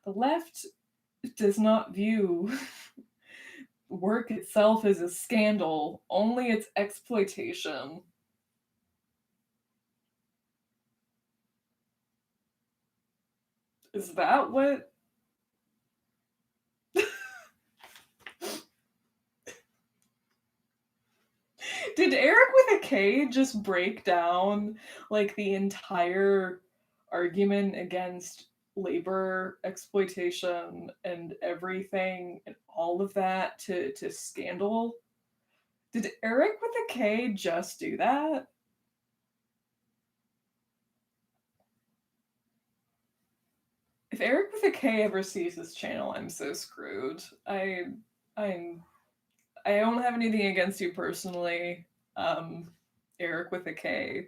The left does not view work itself as a scandal, only its exploitation. Is that what? Did Eric with a K just break down like the entire argument against labor exploitation and everything and all of that to scandal? Did Eric with a K just do that? If Eric with a K ever sees this channel, I'm so screwed. I'm I don't have anything against you personally, um, Eric with a K.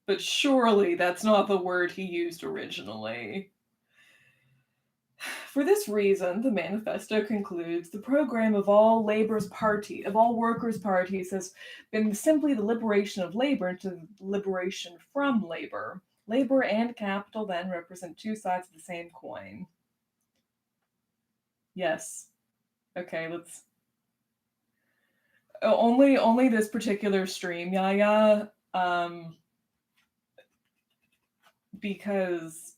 But surely that's not the word he used originally. For this reason, the manifesto concludes the program of all workers' parties has been simply the liberation of labor into liberation from labor. Labor and capital then represent two sides of the same coin. Yes. Okay, let's only this particular stream, Yaya. Because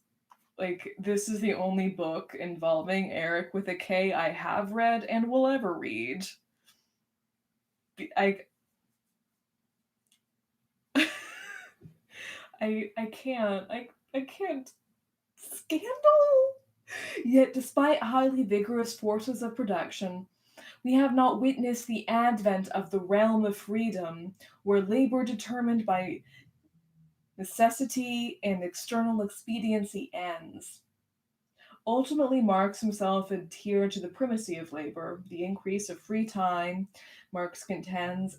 like this is the only book involving Eric with a K I have read and will ever read. I I can't. I can't. Scandal. Yet despite highly vigorous forces of production, we have not witnessed the advent of the realm of freedom, where labor determined by necessity and external expediency ends. Ultimately, Marx himself adhered to the primacy of labor. The increase of free time, Marx contends,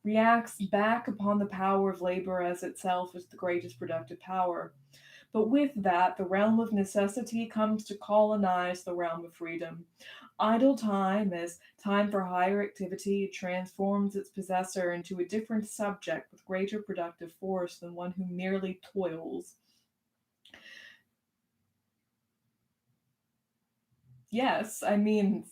reacts back upon the power of labor as itself is the greatest productive power. But with that, the realm of necessity comes to colonize the realm of freedom. Idle time, as time for higher activity, transforms its possessor into a different subject with greater productive force than one who merely toils. Yes, I mean,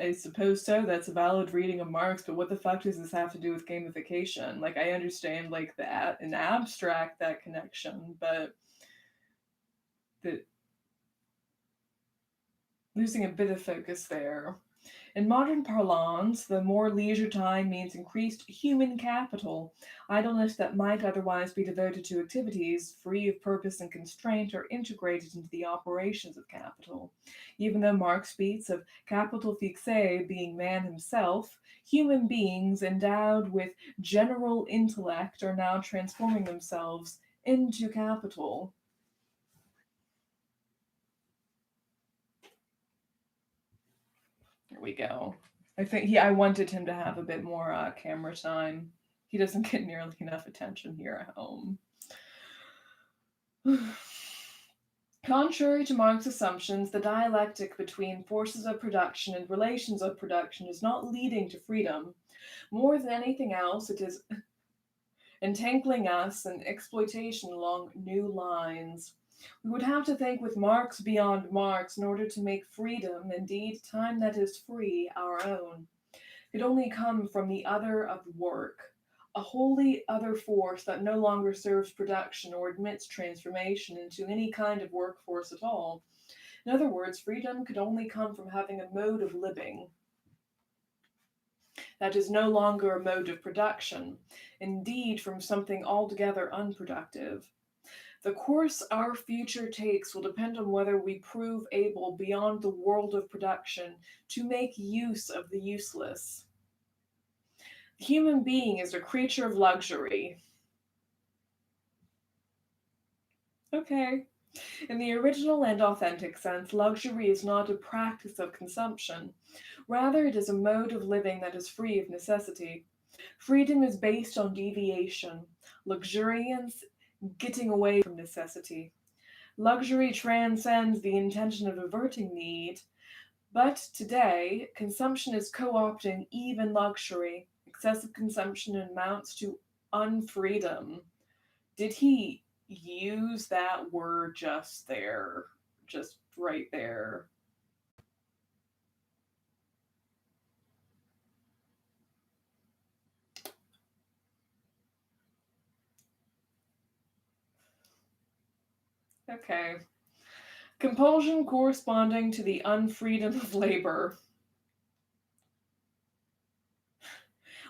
I suppose so. That's a valid reading of Marx, but what the fuck does this have to do with gamification? Like, I understand, like, in abstract, that connection, but the losing a bit of focus there. In modern parlance, the more leisure time means increased human capital. Idleness that might otherwise be devoted to activities free of purpose and constraint are integrated into the operations of capital. Even though Marx speaks of capital fixe being man himself, human beings endowed with general intellect are now transforming themselves into capital. Here we go. I wanted him to have a bit more camera time. He doesn't get nearly enough attention here at home. Contrary to Marx's assumptions, the dialectic between forces of production and relations of production is not leading to freedom. More than anything else, it is entangling us in exploitation along new lines. We would have to think with Marx beyond Marx in order to make freedom, indeed time that is free, our own. Could only come from the other of work, a wholly other force that no longer serves production or admits transformation into any kind of workforce at all. In other words, freedom could only come from having a mode of living that is no longer a mode of production, indeed, from something altogether unproductive. The course our future takes will depend on whether we prove able, beyond the world of production, to make use of the useless. The human being is a creature of luxury. Okay. In the original and authentic sense, luxury is not a practice of consumption. Rather, it is a mode of living that is free of necessity. Freedom is based on deviation, luxuriance, getting away from necessity. Luxury transcends the intention of averting need, but today, consumption is co opting even luxury. Excessive consumption amounts to unfreedom. Did he use that word just there? Just right there. Okay. Compulsion corresponding to the unfreedom of labor.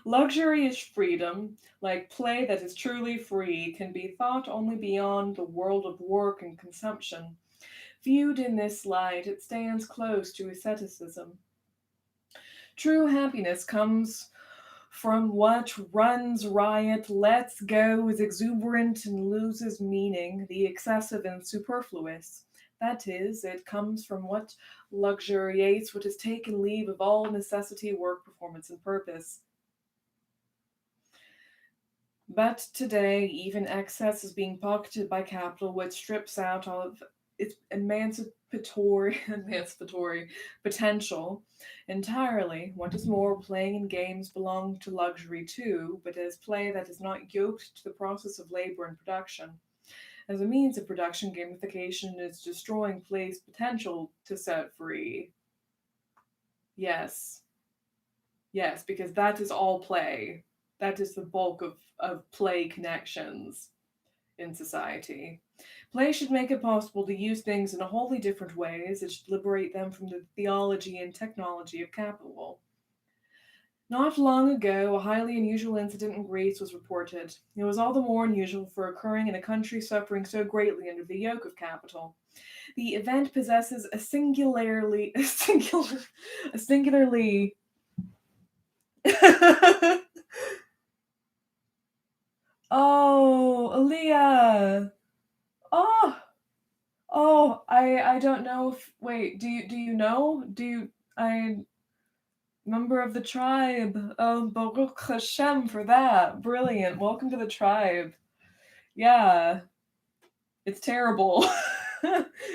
Luxury is freedom, like play that is truly free, can be thought only beyond the world of work and consumption. Viewed in this light, it stands close to asceticism. True happiness comes from what runs riot, lets go, is exuberant, and loses meaning, the excessive and superfluous. That is, it comes from what luxuriates, what has taken leave of all necessity, work, performance, and purpose. But today, even excess is being pocketed by capital, which strips out all of its emancipatory potential entirely. What is more, playing in games belong to luxury too, but as play that is not yoked to the process of labor and production. As a means of production, gamification is destroying play's potential to set free. Yes, yes, because that is all play. That is the bulk of play connections in society. Play should make it possible to use things in a wholly different ways. It should liberate them from the theology and technology of capital. Not long ago, a highly unusual incident in Greece was reported. It was all the more unusual for occurring in a country suffering so greatly under the yoke of capital. The event possesses a singularly Oh, Aaliyah. Oh, I don't know if wait, do you know? Do you I member of the tribe. Oh, Baruch Hashem for that. Brilliant. Welcome to the tribe. Yeah, it's terrible.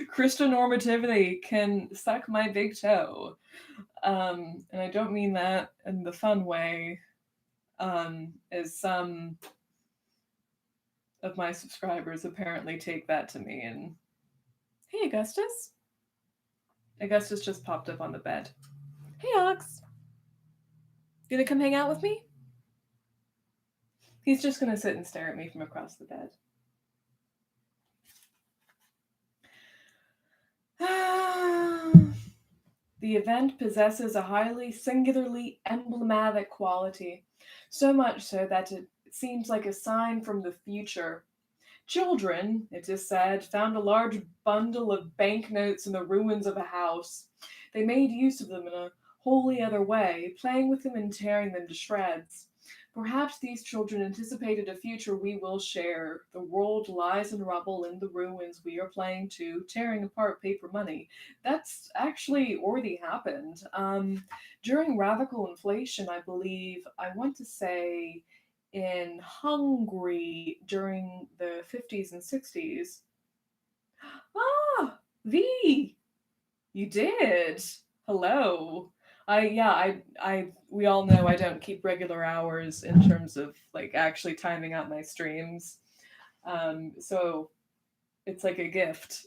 Christian normativity can suck my big toe. And I don't mean that in the fun way, as some of my subscribers apparently take that to mean. Hey, Augustus. Augustus just popped up on the bed. Hey, Alex. Gonna come hang out with me? He's just gonna sit and stare at me from across the bed. The event possesses a highly singularly emblematic quality, so much so that it seems like a sign from the future. Children, it is said, found a large bundle of banknotes in the ruins of a house. They made use of them in a wholly other way, playing with them and tearing them to shreds. Perhaps these children anticipated a future we will share. The world lies in rubble in the ruins we are playing to, tearing apart paper money. That's actually already happened. During radical inflation, I believe, I want to say in Hungary during the 50s and 60s. Ah, V, you did. Hello. We all know I don't keep regular hours in terms of like actually timing out my streams. So it's like a gift.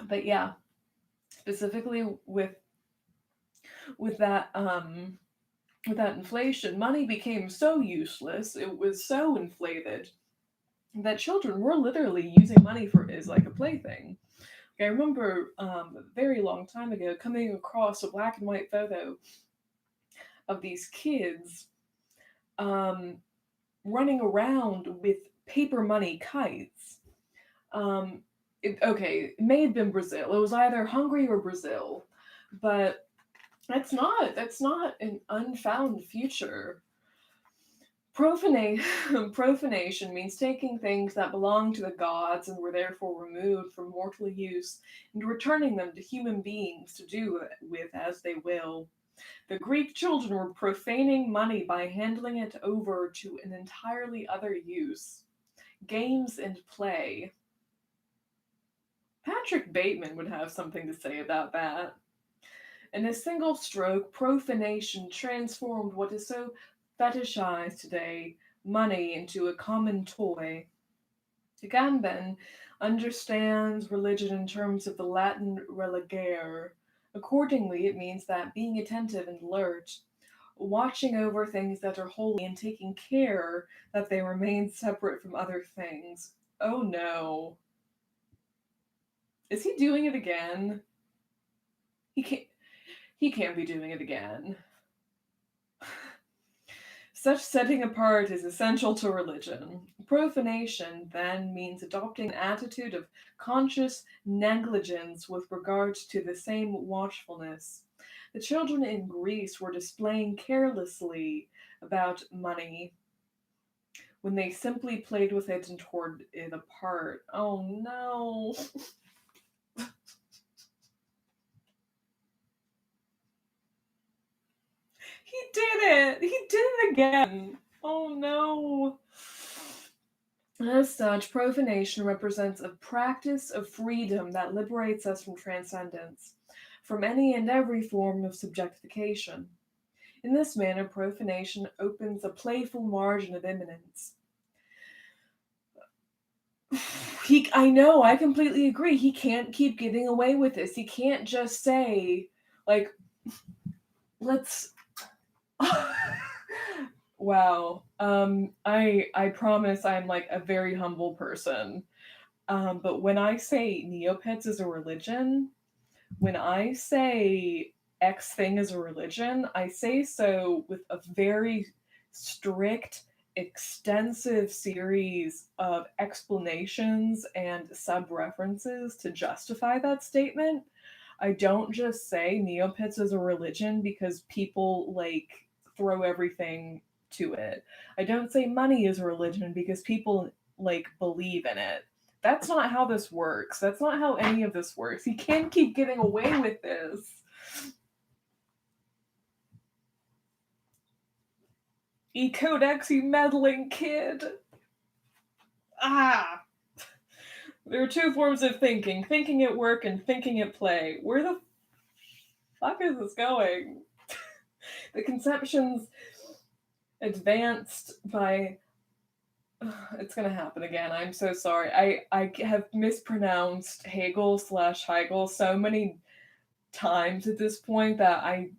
But yeah, specifically with that with that inflation, money became so useless, it was so inflated that children were literally using money for as like a plaything. I remember a very long time ago coming across a black and white photo of these kids um, running around with paper money kites. It may have been Brazil. It was either Hungary or Brazil, but that's not an unfound future. Profanation means taking things that belong to the gods and were therefore removed from mortal use and returning them to human beings to do with as they will. The Greek children were profaning money by handing it over to an entirely other use. Games and play. Patrick Bateman would have something to say about that. In a single stroke, profanation transformed what is so fetishized today, money, into a common toy. Agamben understands religion in terms of the Latin religare. Accordingly, it means that being attentive and alert, watching over things that are holy and taking care that they remain separate from other things. Oh no. Is he doing it again? He can't be doing it again. Such setting apart is essential to religion. Profanation, then, means adopting an attitude of conscious negligence with regard to the same watchfulness. The children in Greece were displaying carelessly about money when they simply played with it and tore it apart. Oh no. He did it! He did it again! Oh no. As such, profanation represents a practice of freedom that liberates us from transcendence, from any and every form of subjectification. In this manner, profanation opens a playful margin of immanence. I know, I completely agree. He can't keep getting away with this. He can't just say, like, let's. Wow. I promise I'm like a very humble person. But when I say Neopets is a religion, when I say X thing is a religion, I say so with a very strict, extensive series of explanations and sub references to justify that statement. I don't just say Neopets is a religion because people like throw everything to it. I don't say money is a religion because people like believe in it. That's not how this works. That's not how any of this works. He can't keep getting away with this. E-Codex, you meddling kid. Ah. There are two forms of thinking at work and thinking at play. Where the fuck is this going? The conceptions advanced by it's gonna happen again. I'm so sorry. I have mispronounced Hegel/Heigl so many times at this point that I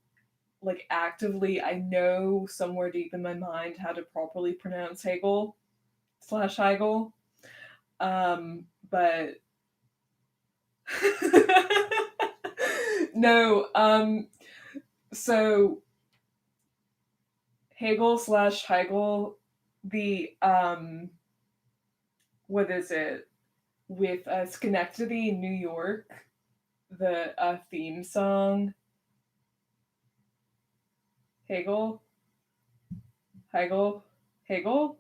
like actively I know somewhere deep in my mind how to properly pronounce Hegel/Heigl. But no. So Hegel/Heigl, the what is it with Schenectady, New York, the theme song Hegel, Heigl, Hegel.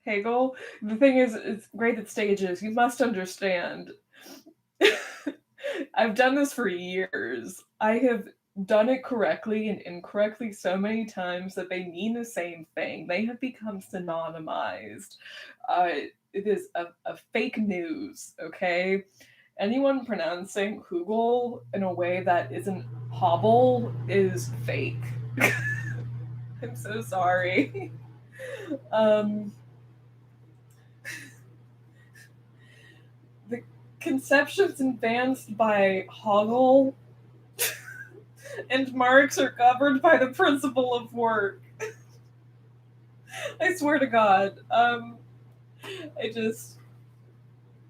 Hegel. The thing is, it's great at stages. You must understand. I've done this for years. I have done it correctly and incorrectly so many times that they mean the same thing. They have become synonymized. It is a fake news, okay? Anyone pronouncing Hugel in a way that isn't hobble is fake. I'm so sorry. um, the conceptions advanced by Hegel and Marx are governed by the principle of work. I swear to God.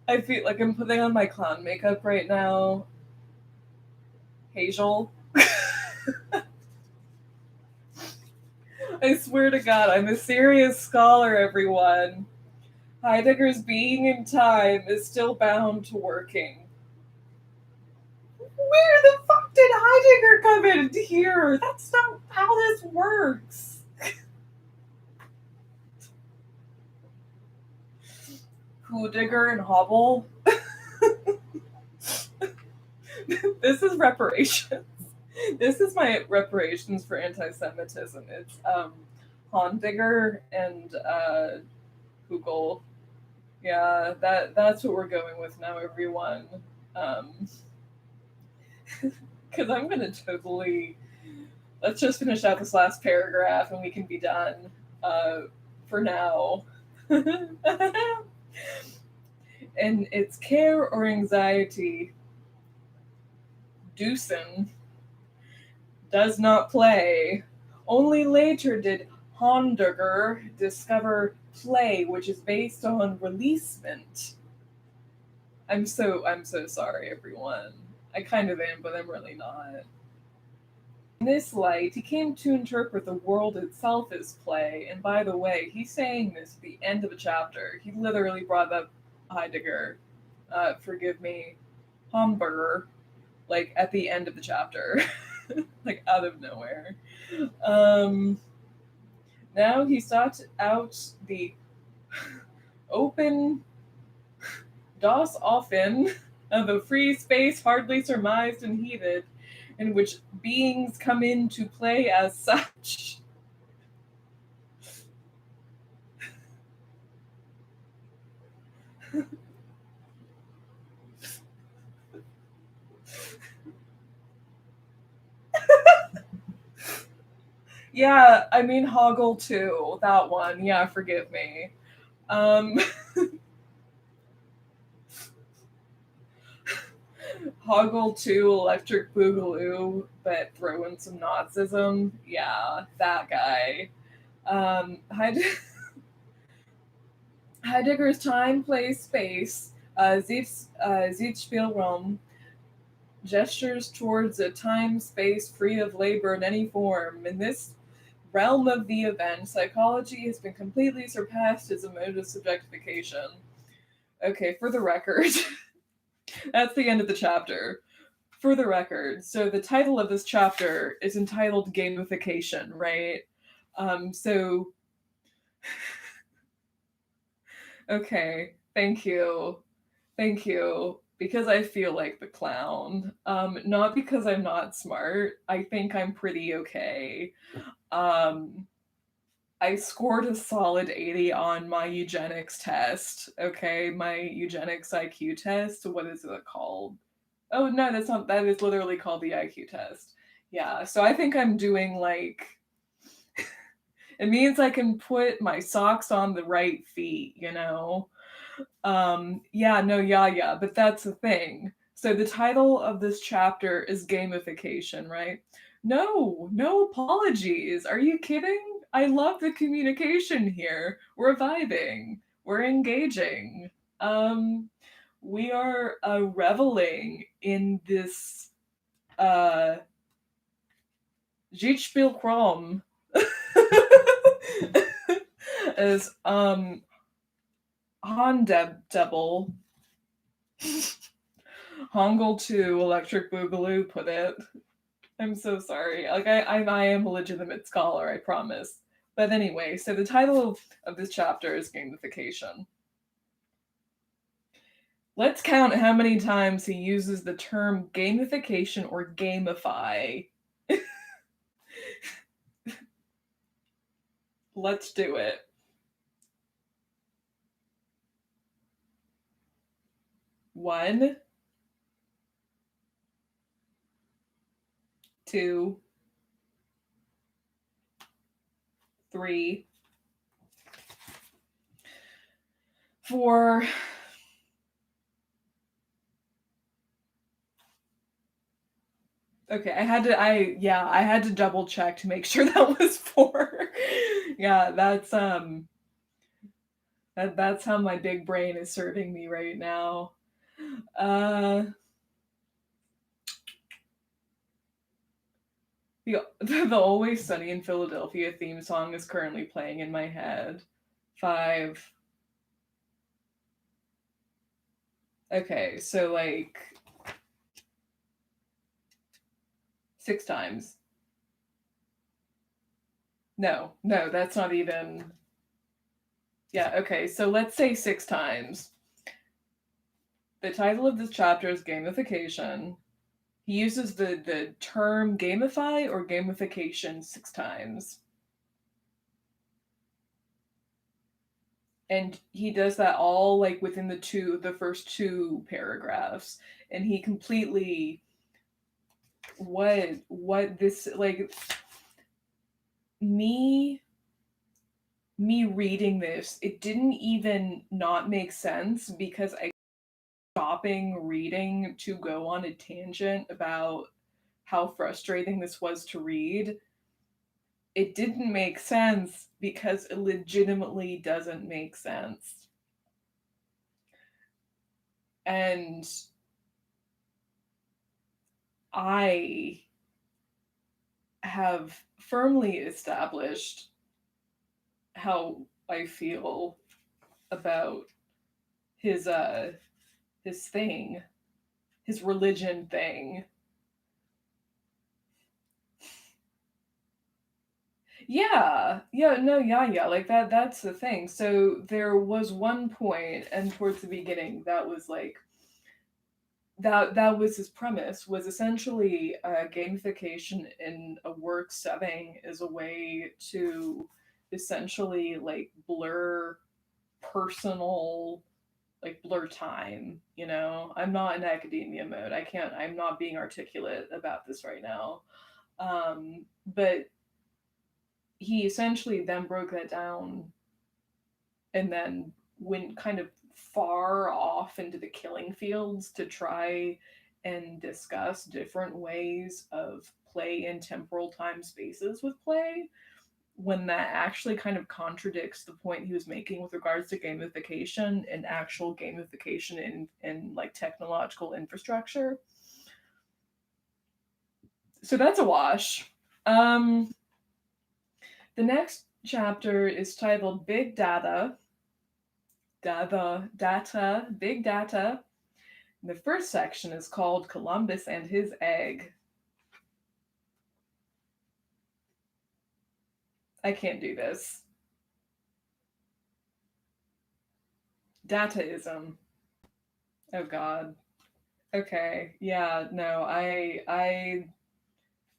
I feel like I'm putting on my clown makeup right now. Hazel. I swear to God, I'm a serious scholar, everyone. Heidegger's being in time is still bound to working. Where the fuck did Heidegger come in here? That's not how this works. Heidegger and Hobble. This is reparations. This is my reparations for anti-Semitism. It's Heidegger and Hegel. Yeah, that's what we're going with now, everyone. Because I'm gonna totally. Let's just finish out this last paragraph and we can be done for now. And it's care or anxiety Dusen does not play. Only later did Heidegger discover play, which is based on releasement. I'm so sorry, everyone. I kind of am, but I'm really not. In this light, he came to interpret the world itself as play, and by the way, he's saying this at the end of a chapter. He literally brought up Heidegger, forgive me, Hamburger, like at the end of the chapter, like out of nowhere. Now he sought out the open das Offen of a free space hardly surmised and heated, in which beings come into play as such. Yeah, I mean Hoggle too, that one. Yeah, forgive me. Hoggle 2, Electric Boogaloo, but throw in some Nazism. Yeah, that guy. Heidegger's time, place, space, Zeitspielraum, gestures towards a time space free of labor in any form. In this realm of the event, psychology has been completely surpassed as a mode of subjectification. Okay, for the record, that's the end of the chapter. For the record, so the title of this chapter is entitled Gamification, right? So, okay, thank you. Thank you. Because I feel like the clown. Not because I'm not smart. I think I'm pretty okay. I scored a solid 80 on my eugenics test. Okay, my eugenics IQ test. What is it called? Oh no, that's not. That is literally called the IQ test. Yeah, so I think I'm doing like. It means I can put my socks on the right feet, you know. Yeah, but that's the thing. So the title of this chapter is Gamification, right? No apologies. Are you kidding? I love the communication here. We're vibing. We're engaging. We are reveling in this Jichspielkrom as Hondebel Hongle 2 Electric Boogaloo put it. I'm so sorry. Like I am a legitimate scholar, I promise. But anyway, so the title of this chapter is Gamification. Let's count how many times he uses the term gamification or gamify. Let's do it. 1, 2, 3, 4. Okay, I had to double check to make sure that was 4. Yeah, that's that's how my big brain is serving me right now. The Always Sunny in Philadelphia theme song is currently playing in my head. 5. Okay, so like 6 times. No, that's not even. Yeah, okay, so let's say 6 times. The title of this chapter is Gamification. He uses the term gamify or gamification 6 times. And he does that all like within the first 2 paragraphs. And he completely what this like me reading this, it didn't even not make sense because I stopped stopping reading to go on a tangent about how frustrating this was to read, it didn't make sense because it legitimately doesn't make sense. And I have firmly established how I feel about his thing, his religion thing. Yeah, like that's the thing. So there was one point, and towards the beginning, that was like that was his premise, was essentially gamification in a work setting is a way to essentially like personal blur time, you know. I'm not in academia mode. I'm not being articulate about this right now. But he essentially then broke that down and then went kind of far off into the killing fields to try and discuss different ways of play in temporal time spaces with play, when that actually kind of contradicts the point he was making with regards to gamification and actual gamification in like technological infrastructure. So that's a wash. The next chapter is titled Big Data. Big Data. The first section is called Columbus and His Egg. I can't do this. Dataism. Oh God. Okay. Yeah. No.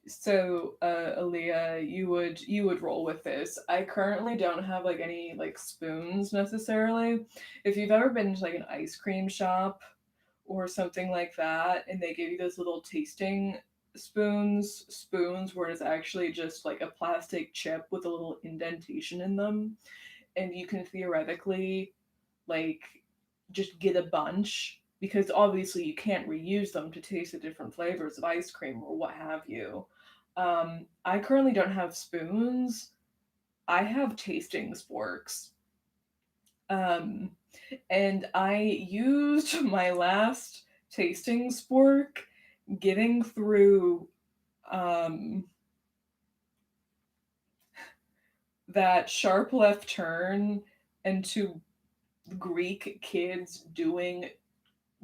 So, Aaliyah, you would roll with this. I currently don't have like any like spoons necessarily. If you've ever been to like an ice cream shop or something like that, and they give you those little tasting spoons where it's actually just like a plastic chip with a little indentation in them, and you can theoretically like just get a bunch because obviously you can't reuse them to taste the different flavors of ice cream or what have you. I currently don't have spoons. I have tasting sporks. Um, and I used my last tasting spork getting through um, that sharp left turn and to Greek kids doing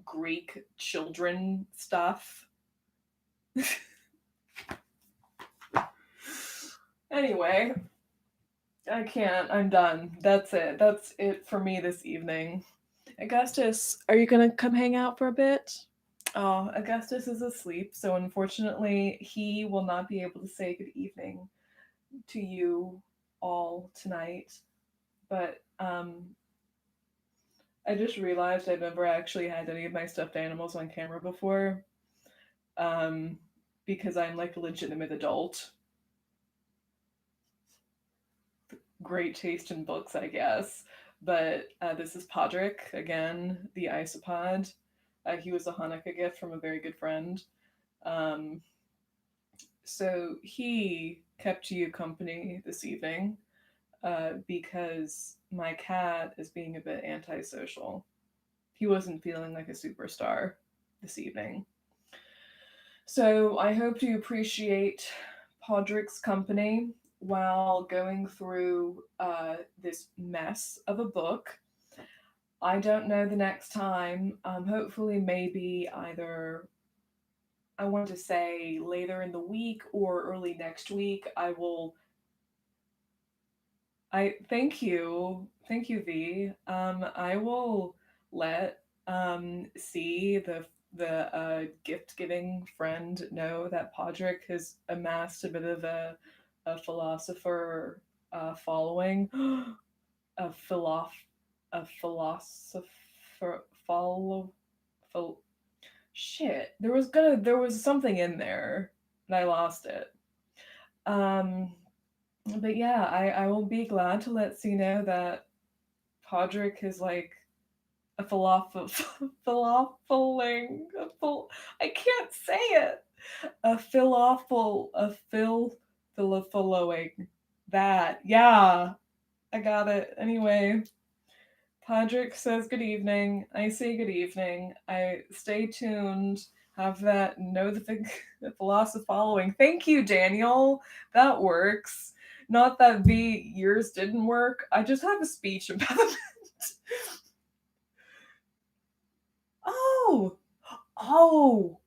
Greek children stuff. Anyway, I can't. I'm done. That's it. That's it for me this evening. Augustus, are you gonna come hang out for a bit? Oh, Augustus is asleep, so unfortunately, he will not be able to say good evening to you all tonight. But I just realized I've never actually had any of my stuffed animals on camera before, um, because I'm like a legitimate adult. Great taste in books, I guess. But this is Podrick again, the isopod. He was a Hanukkah gift from a very good friend. Um, so he kept you company this evening because my cat is being a bit antisocial. He wasn't feeling like a superstar this evening. So I hope you appreciate Podrick's company while going through this mess of a book. I don't know the next time. Hopefully, maybe either I want to say later in the week or early next week. I thank you, V. I will let C the gift giving friend know that Podrick has amassed a bit of a philosopher following, a philosopher follow phil, shit. There was something in there and I lost it. Um, but yeah, I will be glad to let C know that Podrick has like a falafeling, I can't say it. A filafeling. That, yeah, I got it. Anyway, Podrick says good evening. I say good evening. I stay tuned. Have that know the philosophy following. Thank you, Daniel. That works. Not that yours didn't work. I just have a speech impediment. Oh, oh,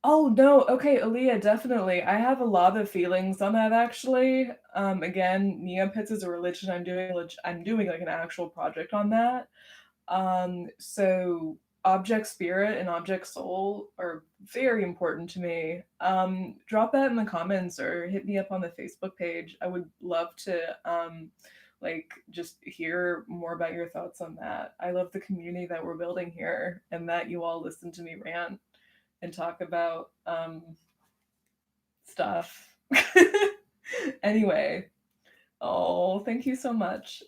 oh no. Okay, Aaliyah, definitely. I have a lot of feelings on that actually. Again, Neopets is a religion. I'm doing like an actual project on that. So object spirit and object soul are very important to me. Drop that in the comments or hit me up on the Facebook page. I would love to like just hear more about your thoughts on that. I love the community that we're building here and that you all listen to me rant and talk about stuff. Anyway, oh, thank you so much.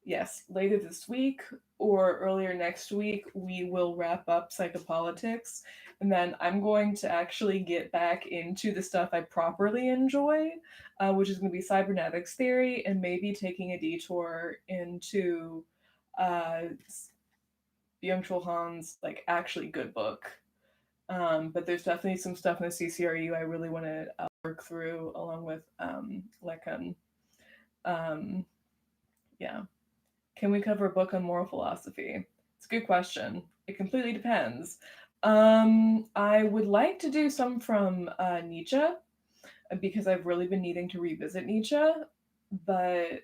Yes, later this week or earlier next week, we will wrap up psychopolitics. And then I'm going to actually get back into the stuff I properly enjoy, which is going to be cybernetics theory and maybe taking a detour into byung-chul Han's like actually good book. But there's definitely some stuff in the CCRU I really want to work through along with Lekan. Yeah. Can we cover a book on moral philosophy? It's a good question. It completely depends. I would like to do some from Nietzsche because I've really been needing to revisit Nietzsche, but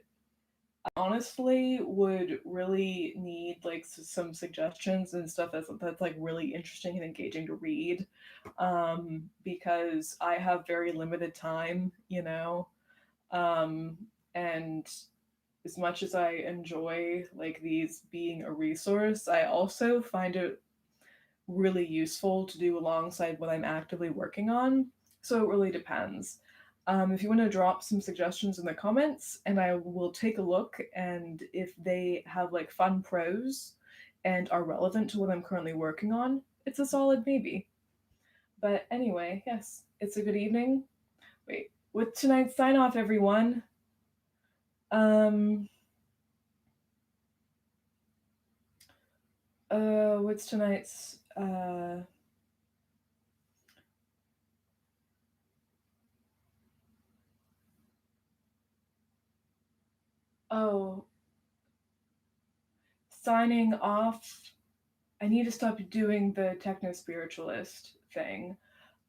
I honestly would really need like some suggestions and stuff that's like really interesting and engaging to read, because I have very limited time, you know, and as much as I enjoy like these being a resource, I also find it really useful to do alongside what I'm actively working on. So it really depends. If you want to drop some suggestions in the comments, and I will take a look, and if they have like fun prose and are relevant to what I'm currently working on, it's a solid maybe. But anyway, yes, it's a good evening. Wait, with tonight's sign off, everyone. What's tonight's oh, signing off. I need to stop doing the techno spiritualist thing.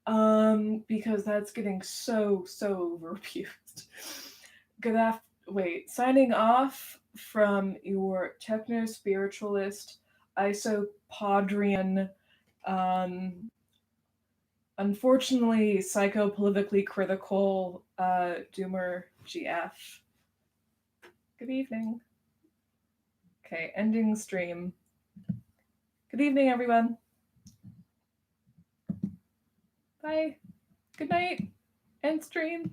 Because that's getting so overabused. Signing off from your techno spiritualist isopodrian unfortunately psychopolitically critical doomer GF. Good evening. Okay, ending stream. Good evening, everyone. Bye. Good night. End stream.